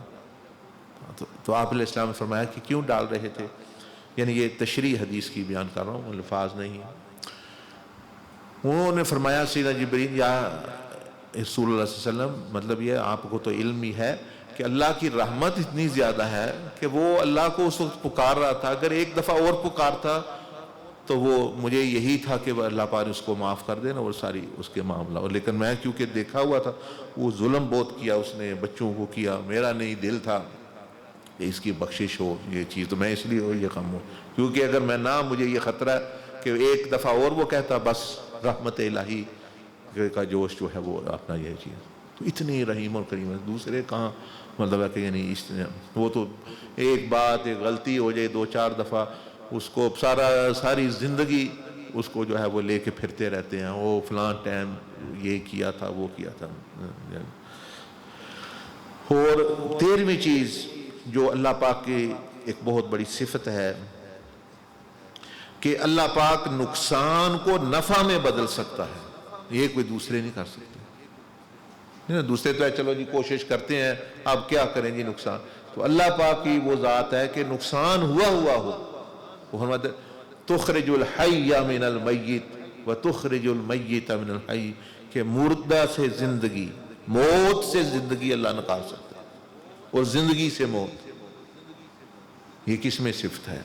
تو آپ علیہ السلام نے فرمایا کہ کیوں ڈال رہے تھے؟ یعنی یہ تشریح حدیث کی بیان کر رہا ہوں، الفاظ نہیں ہیں۔ انہوں نے فرمایا سیدنا جبریل یا رسول اللہ صلی اللہ علیہ وسلم، مطلب یہ آپ کو تو علم ہی ہے کہ اللہ کی رحمت اتنی زیادہ ہے کہ وہ اللہ کو اس وقت پکار رہا تھا، اگر ایک دفعہ اور پکارتا تو وہ مجھے یہی تھا کہ اللہ پاک اس کو معاف کر دینا اور ساری اس کے معاملہ، اور لیکن میں کیونکہ دیکھا ہوا تھا وہ ظلم بہت کیا اس نے، بچوں کو کیا، میرا نہیں دل تھا کہ اس کی بخشش ہو یہ چیز، تو میں اس لیے یہ کم ہوں، کیونکہ اگر میں نہ، مجھے یہ خطرہ ہے کہ ایک دفعہ اور وہ کہتا بس رحمت الہی کا جوش جو ہے وہ اپنا یہ چیز، تو اتنی رحیم اور کریم ہے، دوسرے کہاں مطلب ہے کہ یعنی وہ تو ایک بات ایک غلطی ہو جائے 2 4 دفعہ اس کو ساری زندگی اس کو جو ہے وہ لے کے پھرتے رہتے ہیں، وہ فلاں ٹائم یہ کیا تھا وہ کیا تھا۔ اور 13ویں چیز جو اللہ پاک کی ایک بہت بڑی صفت ہے کہ اللہ پاک نقصان کو نفع میں بدل سکتا ہے، یہ کوئی دوسرے نہیں کر سکتے۔ دوسرے تو ہے چلو جی کوشش کرتے ہیں، اب کیا کریں جی نقصان، تو اللہ پاک کی وہ ذات ہے کہ نقصان ہوا ہو وہ فرماتے تخرج الحی من المیت و تخرج المیت من الحی، کہ مردہ سے زندگی، موت سے زندگی اللہ نکال سکتا ہے، اور زندگی سے موت۔ یہ کس میں صفت ہے؟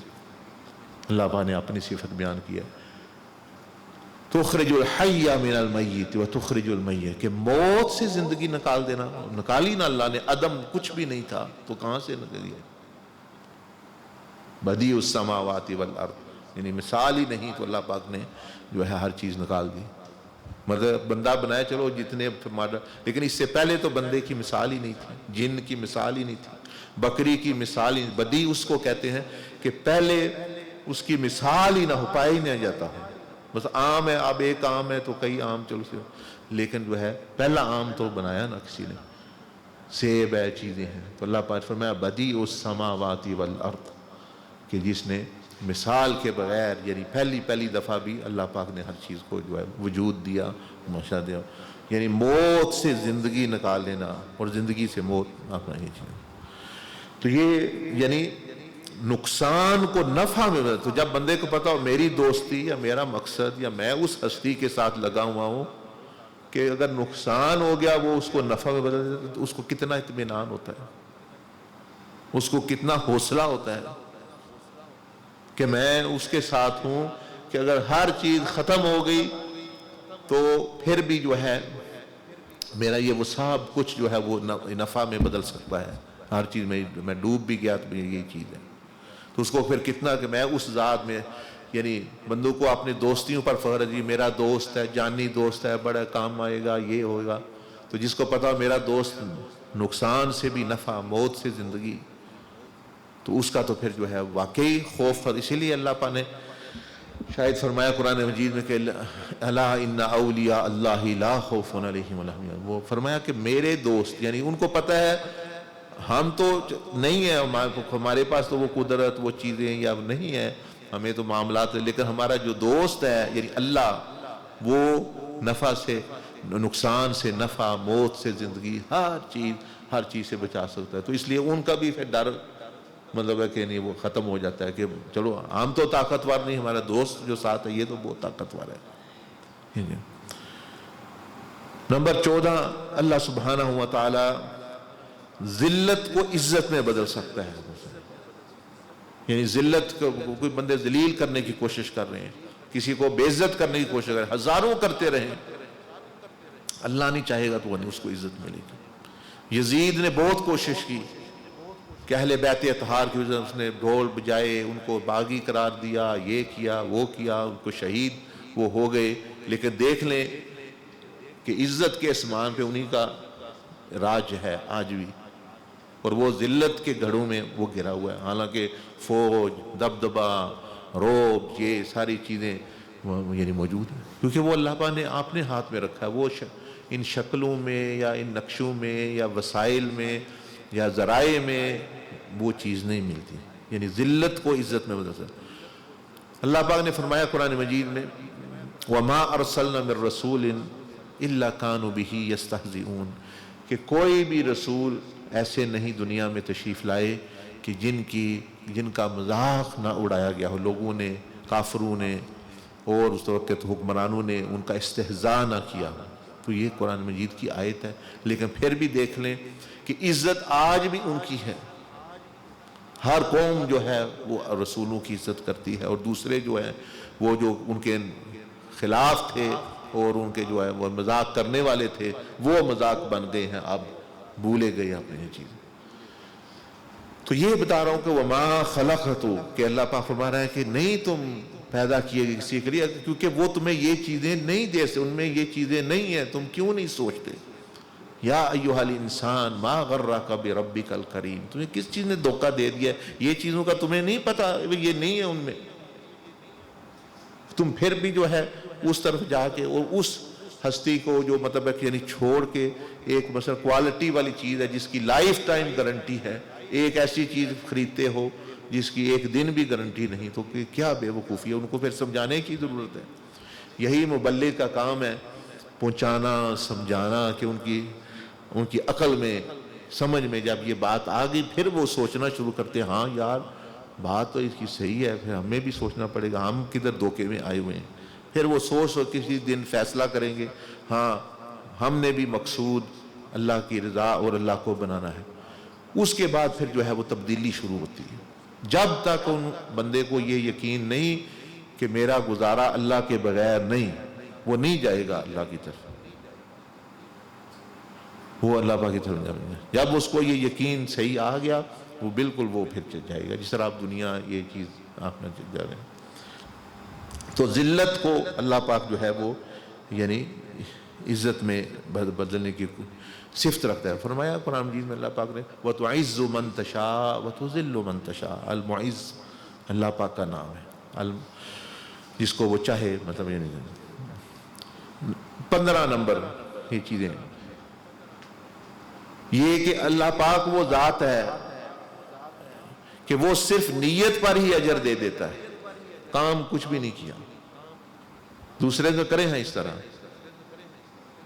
اللہ پاک نے اپنی صفت بیان کیا، تخرج الحی من المیت و تخرج المیت، کہ موت سے زندگی نکال دینا، نکالی نا اللہ نے، عدم کچھ بھی نہیں تھا تو کہاں سے نکلی ہے؟ بدیع السماوات والارض، یعنی مثال ہی نہیں تو اللہ پاک نے جو ہے ہر چیز نکال دی، مطلب بندہ بنایا چلو جتنے ماڈل، لیکن اس سے پہلے تو بندے کی مثال ہی نہیں تھی، جن کی مثال ہی نہیں تھی، بکری کی مثال ہی، بدیع اس کو کہتے ہیں کہ پہلے اس کی مثال ہی نہ ہو، پایا ہی نہیں جاتا ہے، بس آم ہے، اب ایک آم ہے تو کئی آم چلو سے، لیکن جو ہے پہلا آم تو بنایا نا کسی نے، سیب ہے، چیزیں ہیں، تو اللہ پاک فرمایا بدیع السماوات والارض، کہ جس نے مثال کے بغیر، یعنی پہلی دفعہ بھی اللہ پاک نے ہر چیز کو جو ہے وجود دیا، ماشاء دیا، یعنی موت سے زندگی نکال لینا اور زندگی سے موت اپنا یہ چیز، تو یہ یعنی نقصان کو نفع میں بدل۔ تو جب بندے کو پتا ہو میری دوستی یا میرا مقصد یا میں اس ہستی کے ساتھ لگا ہوا ہوں کہ اگر نقصان ہو گیا وہ اس کو نفع میں بدل دیتا، تو اس کو کتنا اطمینان ہوتا ہے، اس کو کتنا حوصلہ ہوتا ہے کہ میں اس کے ساتھ ہوں، کہ اگر ہر چیز ختم ہو گئی تو پھر بھی جو ہے میرا یہ وہ سب کچھ جو ہے وہ نفع میں بدل سکتا ہے، ہر چیز میں ڈوب بھی گیا تو یہ چیز ہے، تو اس کو پھر کتنا کہ میں اس ذات میں، یعنی بندوں کو اپنے دوستیوں پر فخر ہے، جی میرا دوست ہے، جانی دوست ہے، بڑا کام آئے گا، یہ ہوگا، تو جس کو پتا میرا دوست نقصان سے بھی نفع، موت سے زندگی، تو اس کا تو پھر جو ہے واقعی خوف، اسی لیے اللہ پاک نے شاید فرمایا قرآن مجید میں کہ الا ان اولیاء اللہ لا خوف علیہم ولا هم يحزنون، وہ فرمایا کہ میرے دوست، یعنی ان کو پتہ ہے ہم تو نہیں ہیں، ہمارے پاس تو وہ قدرت وہ چیزیں یا نہیں ہیں، ہمیں تو معاملات، لیکن ہمارا جو دوست ہے یعنی اللہ، وہ نفع سے نقصان سے نفع، موت سے زندگی، ہر چیز سے بچا سکتا ہے، تو اس لیے ان کا بھی پھر ڈر مطلب ہے کہ نہیں وہ ختم ہو جاتا ہے کہ چلو ہم تو طاقتور نہیں، ہمارا دوست جو ساتھ ہے یہ تو بہت طاقتور ہے۔ نمبر 14، اللہ سبحانہ و تعالی ذلت کو عزت میں بدل سکتا ہے، یعنی ذلت کو کوئی بندے ذلیل کرنے کی کوشش کر رہے ہیں، کسی کو بے عزت کرنے کی کوشش کر رہے ہیں، ہزاروں کرتے رہیں، اللہ نہیں چاہے گا تو وہ نہیں اس کو عزت ملے گی، یزید نے بہت کوشش کی کہ اہل بیت اطہار کی وجہ سے اس نے ڈھول بجائے، ان کو باغی قرار دیا، یہ کیا وہ کیا، ان کو شہید وہ ہو گئے، لیکن دیکھ لیں کہ عزت کے اسمان پہ انہی کا راج ہے آج بھی، اور وہ ذلت کے گھڑوں میں وہ گرا ہوا ہے۔ حالانکہ فوج، دبدبہ، روب، یہ ساری چیزیں یعنی موجود ہیں، کیونکہ وہ اللہ پاک نے اپنے ہاتھ میں رکھا ہے۔ وہ ان شکلوں میں یا ان نقشوں میں یا وسائل میں یا ذرائع میں وہ چیز نہیں ملتی، یعنی ذلت کو عزت میں بدل سکتا۔ اللہ پاک نے فرمایا قرآن مجید میں وَمَا أَرْسَلْنَا مِن رَّسُولٍ إِلَّا كَانُوا بِهِ يَسْتَهْزِئُونَ کہ کوئی بھی رسول ایسے نہیں دنیا میں تشریف لائے کہ جن کا مذاق نہ اڑایا گیا ہو، لوگوں نے، کافروں نے اور اس وقت کے حکمرانوں نے ان کا استہزاء نہ کیا ہو۔ تو یہ قرآن مجید کی آیت ہے، لیکن پھر بھی دیکھ لیں کہ عزت آج بھی ان کی ہے۔ ہر قوم جو ہے وہ رسولوں کی عزت کرتی ہے، اور دوسرے جو ہیں وہ جو ان کے خلاف تھے اور ان کے جو ہے وہ مذاق کرنے والے تھے، وہ مذاق بن گئے ہیں، اب بھولے گئے اپنی چیزیں۔ تو یہ بتا رہا ہوں کہ وَمَا خَلَقْتُ کہ اللہ پاک فرما رہا ہے کہ نہیں تم پیدا کیے گئے کسی کے لیے، کیونکہ وہ تمہیں یہ چیزیں نہیں دے سکتے، ان میں یہ چیزیں نہیں ہیں، تم کیوں نہیں سوچتے؟ یا ایھا الانسان ما غرک بربک الکریم تمہیں کس چیز نے دھوکہ دے دیا ہے؟ یہ چیزوں کا تمہیں نہیں پتا، یہ نہیں ہے ان میں، تم پھر بھی جو ہے اس طرف جا کے اور اس ہستی کو جو مطلب ہے کہ یعنی چھوڑ کے ایک مثلا کوالٹی والی چیز ہے جس کی لائف ٹائم گارنٹی ہے، ایک ایسی چیز خریدتے ہو جس کی ایک دن بھی گارنٹی نہیں، تو کیا بے وقوفی ہے؟ ان کو پھر سمجھانے کی ضرورت ہے۔ یہی مبلغ کا کام ہے، پہنچانا، سمجھانا، کہ ان کی عقل میں، سمجھ میں جب یہ بات آ گئی پھر وہ سوچنا شروع کرتے ہیں، ہاں یار بات تو اس کی صحیح ہے، پھر ہمیں بھی سوچنا پڑے گا، ہم کدھر دھوکے میں آئے ہوئے ہیں۔ پھر وہ سوچ کسی دن فیصلہ کریں گے، ہاں ہم نے بھی مقصود اللہ کی رضا اور اللہ کو بنانا ہے۔ اس کے بعد پھر جو ہے وہ تبدیلی شروع ہوتی ہے۔ جب تک ان بندے کو یہ یقین نہیں کہ میرا گزارا اللہ کے بغیر نہیں، وہ نہیں جائے گا اللہ کی طرف، وہ اللہ پاک کی طرف جائے گا۔ جب اس کو یہ یقین صحیح آ گیا وہ بالکل وہ پھر چل جائے گا، جس طرح آپ دنیا یہ چیز آپ نے چل جا رہے ہیں۔ تو ذلت کو اللہ پاک جو ہے وہ یعنی عزت میں بدلنے کی صفت رکھتا ہے۔ فرمایا قرآن مجید میں اللہ پاک نے وَتُعِزُّ مَن تَشَاءُ وَتُذِلُّ مَن تَشَاءُ، المعز اللہ پاک کا نام ہے، جس کو وہ چاہے، مطلب یہ نہیں۔ 15 نمبر یہ چیزیں یہ کہ اللہ پاک وہ ذات ہے کہ وہ صرف نیت پر ہی اجر دے دیتا ہے، کام کچھ بھی نہیں کیا۔ دوسرے تو کریں ہیں اس طرح،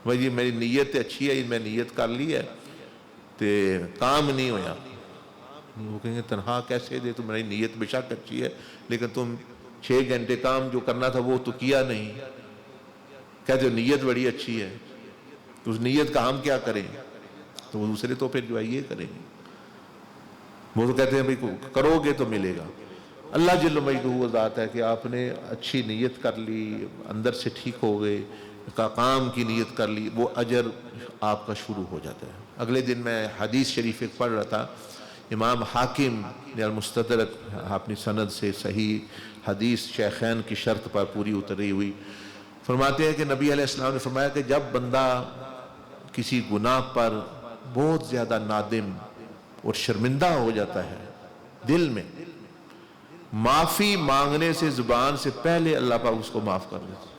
بھائی میری نیت اچھی ہے، میں نیت کر لی ہے تو کام نہیں ہویا، وہ کہیں گے تنہا کیسے دے، تمہاری نیت بے شک اچھی ہے لیکن تم 6 گھنٹے کام جو کرنا تھا وہ تو کیا نہیں، کہتے ہو نیت بڑی اچھی ہے، تو اس نیت کا ہم کیا کریں؟ تو وہ دوسرے تو پھر جو ہے یہ کریں گے، وہ تو کہتے ہیں بھائی کرو گے تو ملے گا۔ اللہ جل مجدہ وہ ذات ہے کہ آپ نے اچھی نیت کر لی، اندر سے ٹھیک ہو گئے، کام کی نیت کر لی، وہ اجر آپ کا شروع ہو جاتا ہے۔ اگلے دن میں حدیث شریف ایک پڑھ رہا تھا، امام حاکم نے المستدرک اپنی سند سے صحیح حدیث شیخین کی شرط پر پوری اتری ہوئی، فرماتے ہیں کہ نبی علیہ السلام نے فرمایا کہ جب بندہ کسی گناہ پر بہت زیادہ نادم اور شرمندہ ہو جاتا ہے دل میں، معافی مانگنے سے زبان سے پہلے اللہ پاک اس کو معاف کر دیتا۔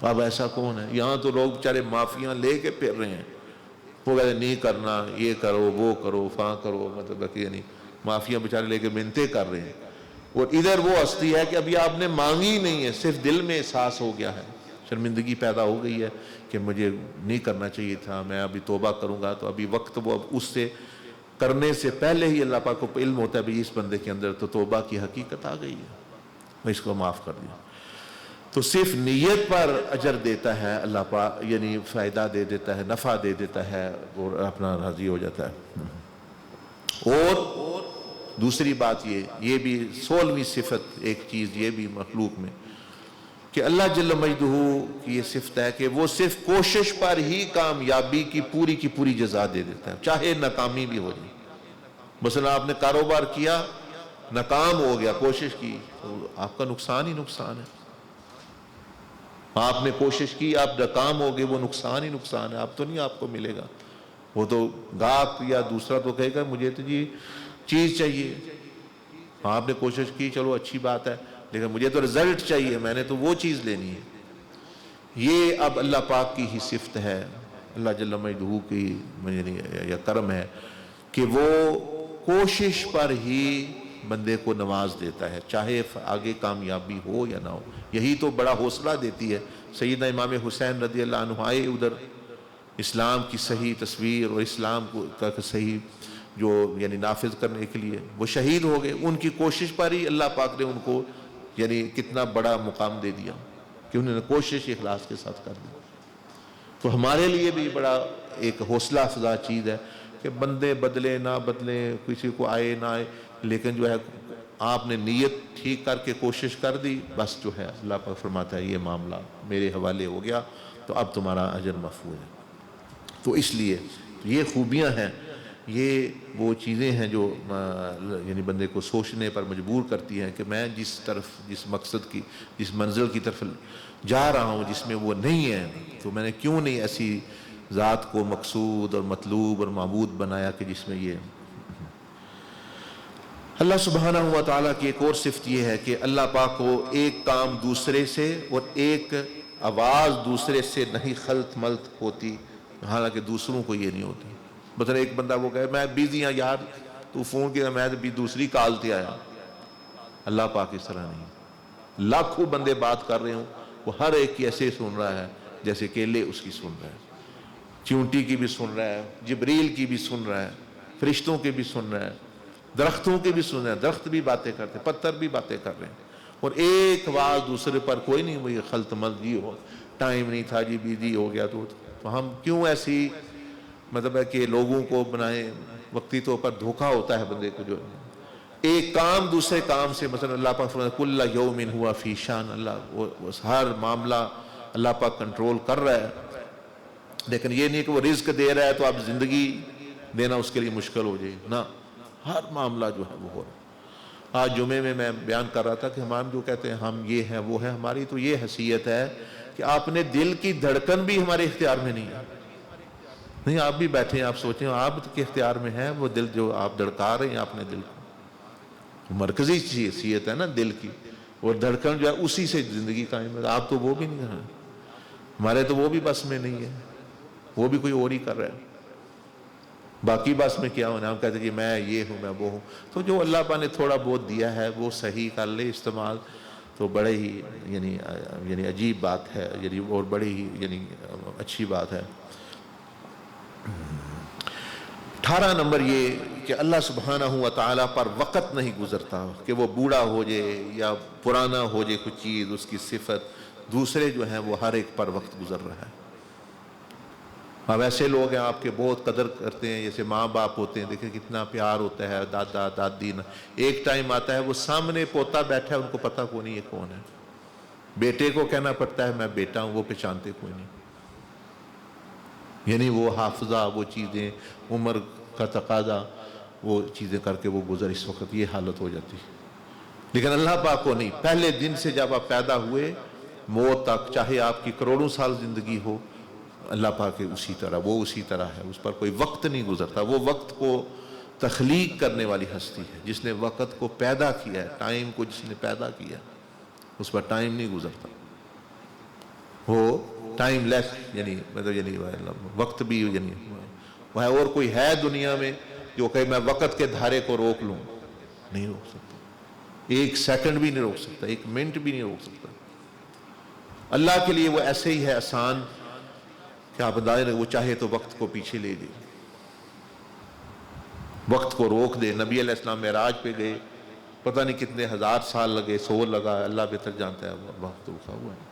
اب ایسا کون ہے؟ یہاں تو لوگ بیچارے معافیاں لے کے پھر رہے ہیں، وہ کہتے ہیں نہیں کرنا، یہ کرو وہ کرو فاں کرو، مطلب کہ یعنی معافیاں بیچارے لے کے منتیں کر رہے ہیں، اور ادھر وہ ہستی ہے کہ ابھی آپ نے مانگی نہیں ہے، صرف دل میں احساس ہو گیا ہے، شرمندگی پیدا ہو گئی ہے کہ مجھے نہیں کرنا چاہیے تھا، میں ابھی توبہ کروں گا، تو ابھی وقت وہ اب اس سے کرنے سے پہلے ہی اللہ پاک کو علم ہوتا ہے بھی اس بندے کے اندر تو توبہ کی حقیقت آ گئی ہے، میں اس کو معاف کر دیا۔ تو صرف نیت پر اجر دیتا ہے اللہ پاک، یعنی فائدہ دے دیتا ہے، نفع دے دیتا ہے اور اپنا راضی ہو جاتا ہے۔ اور دوسری بات یہ بھی 16ویں صفت ایک چیز یہ بھی مخلوق میں کہ اللہ جل مجدہ کی یہ صفت ہے کہ وہ صرف کوشش پر ہی کامیابی کی پوری جزا دے دیتا ہے، چاہے ناکامی بھی ہو جائے۔ مثلا آپ نے کاروبار کیا، ناکام ہو گیا، کوشش کی تو آپ کا نقصان ہی نقصان ہے۔ آپ نے کوشش کی، آپ ناکام ہو گئے، وہ نقصان ہی نقصان ہے، اب تو نہیں آپ کو ملے گا۔ وہ تو گاہک یا دوسرا تو کہے گا مجھے تو جی چیز چاہیے، آپ نے کوشش کی، چلو اچھی بات ہے، لیکن مجھے تو رزلٹ چاہیے، میں نے تو وہ چیز لینی ہے۔ یہ اب اللہ پاک کی ہی صفت ہے، اللہ جل مجدہ کی یا کرم ہے کہ وہ کوشش پر ہی بندے کو نواز دیتا ہے، چاہے آگے کامیابی ہو یا نہ ہو۔ یہی تو بڑا حوصلہ دیتی ہے۔ سیدنا امام حسین رضی اللہ عنہ آئے ادھر اسلام کی صحیح تصویر اور اسلام کا صحیح جو نافذ کرنے کے لیے وہ شہید ہو گئے، ان کی کوشش پر ہی اللہ پاک نے ان کو کتنا بڑا مقام دے دیا کہ انہوں نے کوشش اخلاص کے ساتھ کر دی۔ تو ہمارے لیے بھی بڑا ایک حوصلہ افزا چیز ہے کہ بندے بدلے نہ بدلے، کسی کو آئے نہ آئے، لیکن جو ہے آپ نے نیت ٹھیک کر کے کوشش کر دی، بس جو ہے اللہ پاک فرماتا ہے یہ معاملہ میرے حوالے ہو گیا، تو اب تمہارا اجر محفوظ ہے۔ تو اس لیے یہ خوبیاں ہیں، یہ وہ چیزیں ہیں جو بندے کو سوچنے پر مجبور کرتی ہیں کہ میں جس مقصد کی، جس منزل کی طرف جا رہا ہوں جس میں وہ نہیں ہے، تو میں نے کیوں نہیں ایسی ذات کو مقصود اور مطلوب اور معبود بنایا کہ جس میں یہ۔ اللہ سبحانہ و تعالیٰ کی ایک اور صفت یہ ہے کہ اللہ پاک کو ایک کام دوسرے سے اور ایک آواز دوسرے سے نہیں خلط ملط ہوتی، حالانکہ دوسروں کو یہ نہیں ہوتی۔ مثلا ایک بندہ وہ کہے میں بیزی ہوں یار، تو فون کیا، میں بھی دوسری کال تے آیا۔ اللہ پاک اس طرح نہیں، لاکھوں بندے بات کر رہے ہوں، وہ ہر ایک کی ایسے سن رہا ہے جیسے کیلے اس کی سن رہا ہے، چونٹی کی بھی سن رہا ہے، جبریل کی بھی سن رہا ہے، فرشتوں کی بھی سن رہا ہے، درختوں کی بھی سن رہا ہے، درخت بھی باتیں کرتے ہیں، پتھر بھی باتیں کر رہے ہیں، اور ایک آواز دوسرے پر کوئی نہیں، وہ خلط ملط جی ہو، ٹائم نہیں تھا جی، بیزی ہو گیا۔ تو ہم کیوں ایسی مطلب ہے کہ لوگوں کو بنائیں، وقتی طور پر دھوکہ ہوتا ہے بندے کو، جو ایک کام دوسرے کام سے، مثلا اللہ پاک فرماتا ہے کل یوم ہوا فی شان، اللہ ہر معاملہ اللہ پاک کنٹرول کر رہا ہے، لیکن یہ نہیں کہ وہ رزق دے رہا ہے تو اب زندگی دینا اس کے لیے مشکل ہو جائے، نہ، ہر معاملہ جو ہے وہ ہو رہا ہے۔ آج جمعے میں بیان کر رہا تھا کہ ہم جو کہتے ہیں ہم یہ ہیں وہ ہیں، ہماری تو یہ حیثیت ہے کہ اپنے دل کی دھڑکن بھی ہمارے اختیار میں نہیں ہے۔ نہیں، آپ بھی بیٹھے ہیں، آپ سوچیں آپ کے اختیار میں ہے وہ دل جو آپ دھڑکا رہے ہیں اپنے دل کو، مرکزی حیثیت ہے نا دل کی، اور دھڑکن جو ہے اسی سے زندگی قائم ہے۔ آپ تو وہ بھی نہیں کر رہے، ہمارے تو وہ بھی بس میں نہیں ہے، وہ بھی کوئی اور ہی کر رہا ہے۔ باقی بس میں کیا ہونا، ہم کہتے ہیں کہ میں یہ ہوں، میں وہ ہوں۔ تو جو اللہ پاک نے تھوڑا بہت دیا ہے وہ صحیح کر لے استعمال، تو بڑے ہی عجیب بات ہے، اور بڑی ہی اچھی بات ہے۔ 18 نمبر یہ کہ اللہ سبحانہ و تعالیٰ پر وقت نہیں گزرتا کہ وہ بوڑھا ہو جائے یا پرانا ہو جائے کچھ چیز، اس کی صفت، دوسرے جو ہیں وہ ہر ایک پر وقت گزر رہا ہے۔ اب ایسے لوگ ہیں آپ کے بہت قدر کرتے ہیں، جیسے ماں باپ ہوتے ہیں، دیکھیں کتنا پیار ہوتا ہے، دادا دادی، ایک ٹائم آتا ہے وہ سامنے پوتا بیٹھا ہے، ان کو پتہ کو نہیں یہ کون ہے، بیٹے کو کہنا پڑتا ہے میں بیٹا ہوں، وہ پہچانتے کوئی نہیں، وہ حافظہ، وہ چیزیں، عمر کا تقاضا، وہ چیزیں کر کے وہ گزر، اس وقت یہ حالت ہو جاتی ہے۔ لیکن اللہ پاک کو نہیں، پہلے دن سے جب آپ پیدا ہوئے موت تک، چاہے آپ کی کروڑوں سال زندگی ہو، اللہ پاک اسی طرح، وہ اسی طرح ہے، اس پر کوئی وقت نہیں گزرتا۔ وہ وقت کو تخلیق کرنے والی ہستی ہے، جس نے وقت کو پیدا کیا ہے، ٹائم کو جس نے پیدا کیا، اس پر ٹائم نہیں گزرتا، وہ ٹائم لیس، وقت بھی وہ ہے۔ اور کوئی ہے دنیا میں جو کہ میں وقت کے دھارے کو روک لوں؟ نہیں روک سکتا، ایک سیکنڈ بھی نہیں روک سکتا، ایک منٹ بھی نہیں روک سکتا۔ اللہ کے لیے وہ ایسے ہی ہے آسان کہ آپ دائرے، وہ چاہے تو وقت کو پیچھے لے دے، وقت کو روک دے۔ نبی علیہ السلام معراج پہ گئے، پتہ نہیں کتنے ہزار سال لگے، 100 لگا، اللہ بہتر جانتا ہے، وقت رکا ہوا ہے۔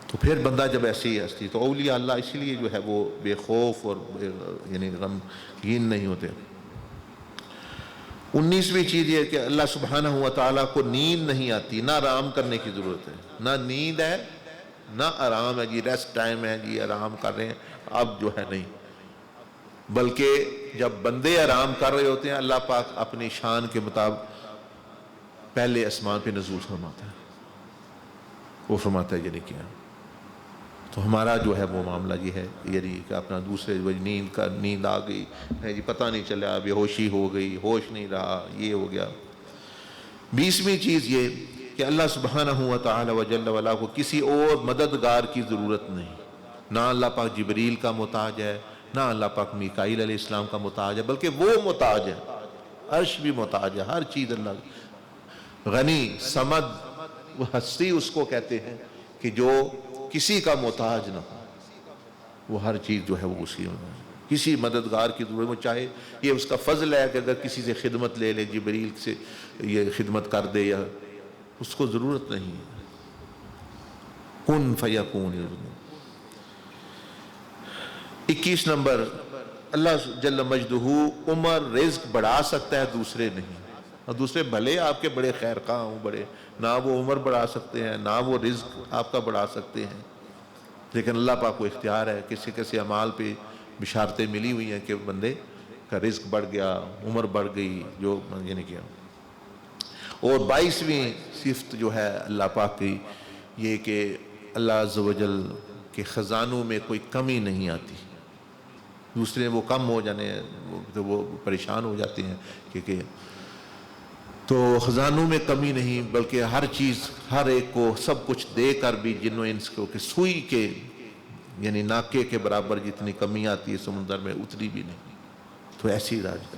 تو پھر بندہ جب ایسی ہستی، تو اولیاء اللہ اسی لیے جو ہے وہ بے خوف اور غمگین نہیں ہوتے۔ 19ویں چیز یہ ہے کہ اللہ سبحانہ و تعالیٰ کو نیند نہیں آتی، نہ آرام کرنے کی ضرورت ہے، نہ نیند ہے نہ آرام ہے، جی ریسٹ ٹائم ہے، جی آرام کر رہے ہیں، اب جو ہے نہیں، بلکہ جب بندے آرام کر رہے ہوتے ہیں اللہ پاک اپنی شان کے مطابق پہلے آسمان پہ نزول فرماتا ہے، وہ فرماتا ہے یعنی کیا، تو ہمارا جو ہے وہ معاملہ یہ ہے، یعنی کہ اپنا دوسرے نیند آ گئی ہے جی، پتہ نہیں چلا، بے ہوشی ہو گئی، ہوش نہیں رہا، یہ ہو گیا۔ 20ویں چیز یہ کہ اللہ سبحانہ و تعالی و جل وعلا کو کسی اور مددگار کی ضرورت نہیں، نہ اللہ پاک جبریل کا محتاج ہے، نہ اللہ پاک میکائیل علیہ السلام کا محتاج ہے، بلکہ وہ محتاج ہے، عرش بھی محتاج ہے، ہر چیز اللہ غنی صمد، وہ ہستی اس کو کہتے ہیں کہ جو کسی کا محتاج نہ ہو، وہ ہر چیز جو ہے وہ اسی میں، کسی مددگار کی ضرورت، وہ چاہے یہ اس کا فضل ہے کہ اگر کسی سے خدمت لے لے، جبریل سے یہ خدمت کر دے، یا اس کو ضرورت نہیں ہے، کن فیکون۔ 21 نمبر، اللہ جل مجدہ عمر رزق بڑھا سکتا ہے، دوسرے نہیں، اور دوسرے بھلے آپ کے بڑے خیر خواہ ہوں، بڑے، نہ وہ عمر بڑھا سکتے ہیں، نہ وہ رزق آپ کا بڑھا سکتے ہیں، لیکن اللہ پاک کو اختیار ہے، کسی کسی اعمال پہ بشارتیں ملی ہوئی ہیں کہ بندے کا رزق بڑھ گیا، عمر بڑھ گئی، جو یعنی کیا۔ اور 22ویں صفت جو ہے اللہ پاک کی یہ کہ اللہ عز و جل کے خزانوں میں کوئی کمی نہیں آتی، دوسرے وہ کم ہو جانے تو وہ پریشان ہو جاتے ہیں کہ تو خزانوں میں کمی نہیں، بلکہ ہر چیز ہر ایک کو سب کچھ دے کر بھی جن و انس کو کہ سوئی کے یعنی ناکے کے برابر جتنی کمی آتی ہے سمندر میں اتنی بھی نہیں، تو ایسی راج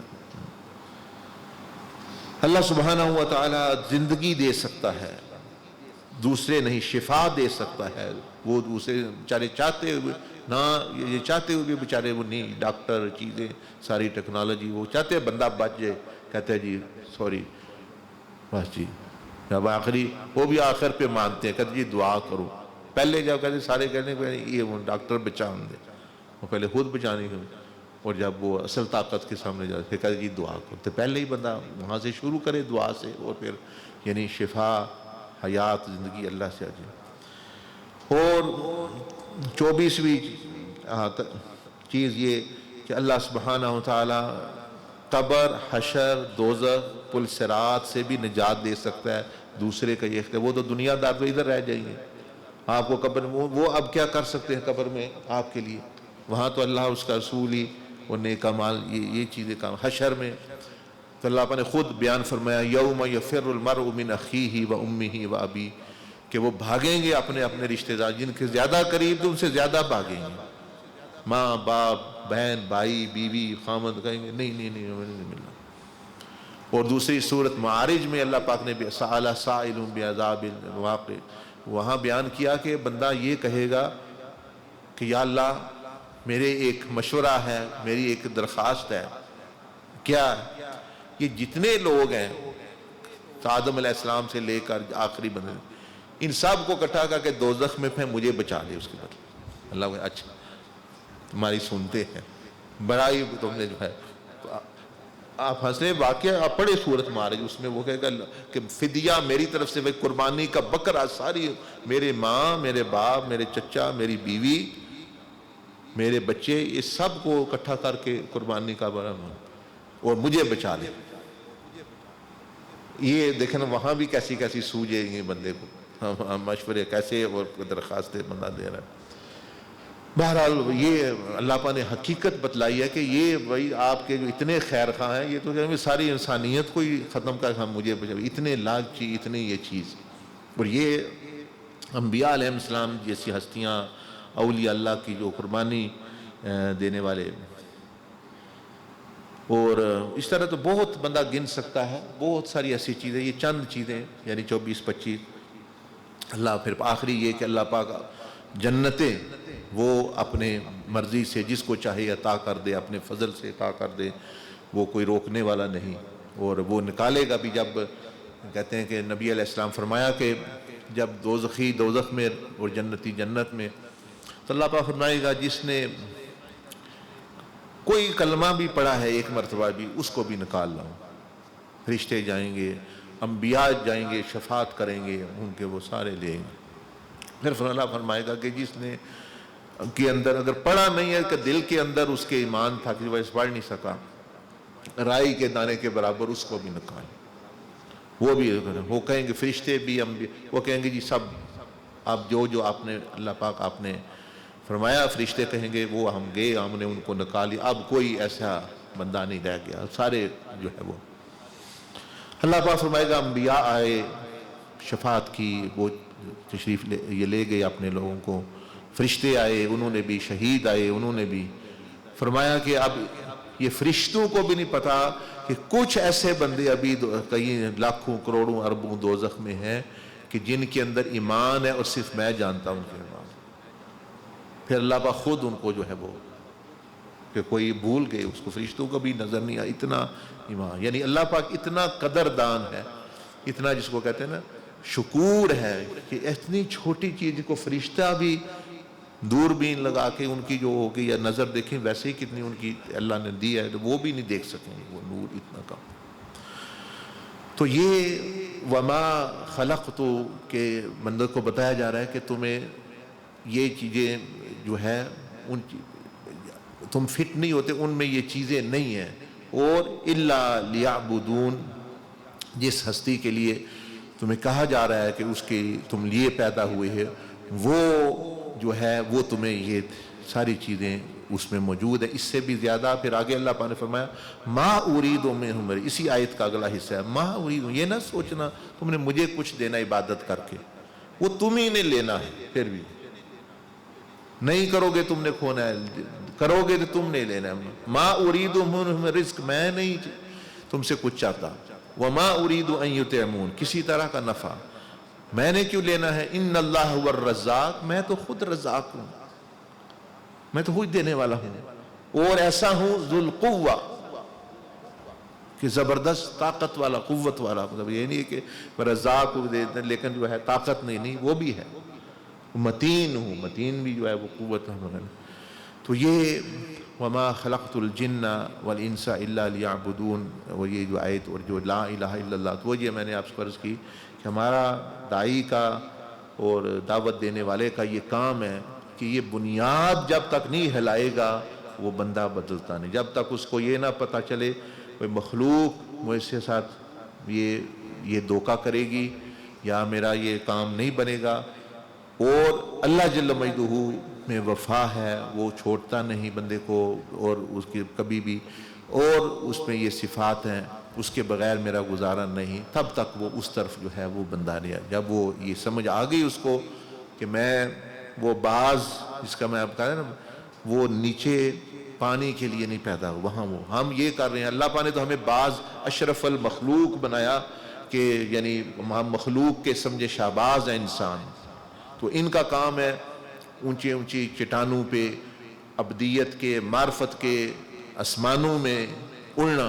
اللہ سبحانہ و تعالی زندگی دے سکتا ہے، دوسرے نہیں، شفا دے سکتا ہے، وہ دوسرے بیچارے چاہتے ہوئے نہ، یہ چاہتے ہوئے بھی بیچارے وہ نہیں، ڈاکٹر چیزیں ساری ٹیکنالوجی، وہ چاہتے ہیں بندہ بچ جائے، کہتے ہیں جی سوری بس جی، جب آخری وہ بھی آخر پہ مانتے ہیں، کہتے جی دعا کرو، پہلے جب کہتے سارے کہنے کہ یہ وہ ڈاکٹر بچان دے، وہ پہلے خود بچانے کے، اور جب وہ اصل طاقت کے سامنے جاتے پھر کہتے جی دعا کرو، تو پہلے ہی بندہ وہاں سے شروع کرے دعا سے، اور پھر یعنی شفا حیات زندگی اللہ سے آ جائے۔ اور 24ویں چیز یہ کہ اللہ سبحانہ و تعالی قبر، حشر، دوزخ، پل صراط سے بھی نجات دے سکتا ہے، دوسرے کا یہ اختیار، وہ تو دنیا دار تو ادھر رہ جائیں گے، آپ کو قبر وہ اب کیا کر سکتے ہیں قبر میں آپ کے لیے، وہاں تو اللہ اس کا رسول ہی اور نیک اعمال یہ چیزیں کام، حشر میں تو اللہ نے خود بیان فرمایا یوم یفر المرء من اخیہ و امہ و ابی، کہ وہ بھاگیں گے اپنے اپنے رشتہ دار، جن کے زیادہ قریب تو ان سے زیادہ بھاگیں گے، ماں باپ بہن بھائی بیوی خامد، کہیں گے نہیں نہیں نہیں ہمیں نہیں ملنا۔ اور دوسری صورت معارج میں اللہ پاک نے سأل سائل بعذاب واقع، وہاں بیان کیا کہ بندہ یہ کہے گا کہ یا اللہ میرے ایک مشورہ ہے، میری ایک درخواست ہے، کیا یہ جتنے لوگ ہیں آدم علیہ السلام سے لے کر آخری بندے، ان سب کو اکٹھا کر کے دوزخ میں پھینک، مجھے بچا لے اس کے بدلے۔ اللہ کو اچھا تمہاری سنتے ہیں، بڑائی تم نے جو ہے، آپ ہنسے، واقعہ آپ پڑھے سورت معارج، اس میں وہ کہے گا کہ فدیہ میری طرف سے، قربانی کا بکرا، ساری میرے ماں، میرے باپ، میرے چچا، میری بیوی، میرے بچے، یہ سب کو اکٹھا کر کے قربانی کا بڑا، اور مجھے بچا لے۔ یہ دیکھیں وہاں بھی کیسی کیسی سوجے گی بندے کو، مشورے کیسے اور درخواستیں بندہ دے رہا ہے۔ بہرحال یہ اللہ پاک نے حقیقت بتلائی ہے کہ یہ بھائی آپ کے جو اتنے خیر خواہ ہیں، یہ تو ساری انسانیت کو ہی ختم کر ہم مجھے اتنے لالچی، اتنے یہ چیز، اور یہ انبیاء علیہ السلام جیسی ہستیاں، اولیاء اللہ کی جو قربانی دینے والے، اور اس طرح تو بہت بندہ گن سکتا ہے، بہت ساری ایسی چیزیں، یہ چند چیزیں یعنی 24-25۔ اللہ پھر آخری یہ کہ اللہ پاک جنتیں وہ اپنے مرضی سے جس کو چاہے عطا کر دے، اپنے فضل سے عطا کر دے، وہ کوئی روکنے والا نہیں، اور وہ نکالے گا بھی۔ جب کہتے ہیں کہ نبی علیہ السلام فرمایا کہ جب دوزخی دوزخ میں اور جنتی جنت میں، تو اللہ پاک فرمائے گا جس نے کوئی کلمہ بھی پڑھا ہے ایک مرتبہ بھی، اس کو بھی نکال لاؤں، فرشتے جائیں گے، انبیاء جائیں گے، شفاعت کریں گے ان کے، وہ سارے لیں گے۔ پھر اللہ فرمائے گا کہ جس نے کے اندر اگر پڑھا نہیں ہے کہ دل کے اندر اس کے ایمان تھا کہ وہ اس پڑھ نہیں سکا، رائی کے دانے کے برابر اس کو بھی نکال، وہ بھی وہ کہیں گے فرشتے بھی انبیاء، وہ کہیں گے جی سب آپ جو آپ نے اللہ پاک آپ نے فرمایا، فرشتے کہیں گے وہ ہم گئے، ہم نے ان کو نکالی، اب کوئی ایسا بندہ نہیں رہ گیا، سارے جو ہے وہ۔ اللہ پاک فرمائے گا انبیاء آئے، شفاعت کی، وہ تشریف یہ لے گئے اپنے لوگوں کو، فرشتے آئے انہوں نے بھی، شہید آئے انہوں نے بھی۔ فرمایا کہ اب یہ فرشتوں کو بھی نہیں پتا کہ کچھ ایسے بندے ابھی کئی لاکھوں کروڑوں اربوں دوزخ میں ہیں کہ جن کے اندر ایمان ہے اور صرف میں جانتا ہوں ان کے ایمان۔ پھر اللہ پاک خود ان کو جو ہے وہ کہ کوئی بھول گئے، اس کو فرشتوں کو بھی نظر نہیں آیا، اتنا ایمان، یعنی اللہ پاک اتنا قدردان ہے، اتنا جس کو کہتے ہیں نا شکور ہے کہ اتنی چھوٹی چیز کو فرشتہ بھی دوربین لگا کے ان کی جو ہوگی یا نظر دیکھیں ویسے ہی کتنی ان کی اللہ نے دی ہے، وہ بھی نہیں دیکھ سکیں وہ نور اتنا کم۔ تو یہ وما خلقت کے بندے کو بتایا جا رہا ہے کہ تمہیں یہ چیزیں جو ہے ان تم فٹ نہیں ہوتے، ان میں یہ چیزیں نہیں ہیں، اور الا لیعبدون، جس ہستی کے لیے تمہیں کہا جا رہا ہے کہ اس کے تم لیے پیدا ہوئے ہیں، وہ جو ہے وہ تمہیں یہ ساری چیزیں اس میں موجود ہے۔ اس سے بھی زیادہ پھر آگے اللہ پاک نے فرمایا ما اريد منهم، اسی آیت کا اگلا حصہ ہے ما اريد، یہ نہ سوچنا تم نے مجھے کچھ دینا عبادت کر کے، وہ تم ہی نے لینا ہے، پھر بھی نہیں کرو گے تم نے کھونا ہے، کرو گے تو تم نے لینا ہے۔ ما اريد منهم رزق، میں نہیں تم سے کچھ چاہتا، وما اريد ان يطعمون، کسی طرح کا نفع میں نے کیوں لینا ہے، ان اللہ هو الرزاق، میں تو خود رزاق ہوں، میں تو خود دینے والا ہوں، اور ایسا ہوں ذو القوہ کہ زبردست طاقت والا، قوت والا، مطلب یہ نہیں ہے کہ رزاق کو دیتے لیکن جو ہے طاقت نہیں، وہ بھی ہے، متین ہوں، متین بھی جو ہے وہ قوت ہے۔ تو یہ وما خلقت الجن والانس الا لیعبدون، اور یہ جو آیت اور جو لا الہ الا اللہ، تو یہ میں نے آپ سے عرض کی کہ ہمارا داعی کا اور دعوت دینے والے کا یہ کام ہے کہ یہ بنیاد جب تک نہیں ہلائے گا وہ بندہ بدلتا نہیں، جب تک اس کو یہ نہ پتہ چلے کوئی مخلوق مجھ سے ساتھ یہ دھوکہ کرے گی یا میرا یہ کام نہیں بنے گا، اور اللہ جل مجدہ میں وفا ہے، وہ چھوڑتا نہیں بندے کو، اور اس کی کبھی بھی، اور اس میں یہ صفات ہیں، اس کے بغیر میرا گزارا نہیں، تب تک وہ اس طرف جو ہے وہ بندہ نہیں ہے۔ جب وہ یہ سمجھ آ گئی اس کو کہ میں وہ باز جس کا میں آپ کہا ہے نا وہ نیچے پانی کے لیے نہیں پیدا ہوا، وہاں وہ ہم یہ کر رہے ہیں، اللہ پاک نے تو ہمیں باز اشرف المخلوق بنایا کہ یعنی ہم مخلوق کے سمجھے شہباز ہیں انسان، تو ان کا کام ہے اونچی اونچی چٹانوں پہ ابدیت کے معرفت کے آسمانوں میں اڑنا،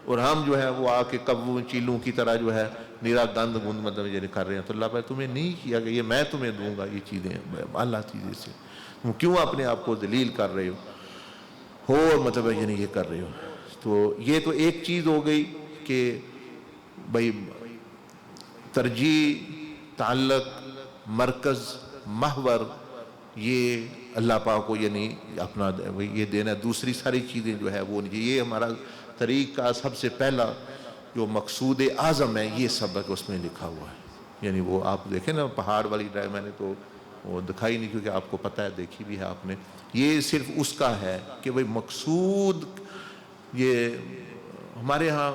اور ہم جو ہے وہ آ کے کبوں چیلوں کی طرح جو ہے نیرا گند گند مطلب یہ کر رہے ہیں۔ تو اللہ پاک تمہیں نہیں کیا کہ یہ میں تمہیں دوں گا یہ چیزیں اللہ چیزیں سے، تم کیوں اپنے آپ کو ذلیل کر رہے ہو مطلب یعنی یہ کر رہے ہو۔ تو یہ تو ایک چیز ہو گئی کہ بھائی ترجیح، تعلق، مرکز، محور، یہ اللہ پاک کو یعنی اپنا یہ دینا، دوسری ساری چیزیں جو ہے وہ نہیں، یہ ہمارا طریق کا سب سے پہلا جو مقصود اعظم ہے یہ سبق اس میں لکھا ہوا ہے۔ یعنی وہ آپ دیکھیں نا پہاڑ والی ڈرائیو میں نے تو وہ دکھائی نہیں کیونکہ آپ کو پتہ ہے، دیکھی بھی ہے آپ نے، یہ صرف اس کا ہے کہ بھئی مقصود، یہ ہمارے ہاں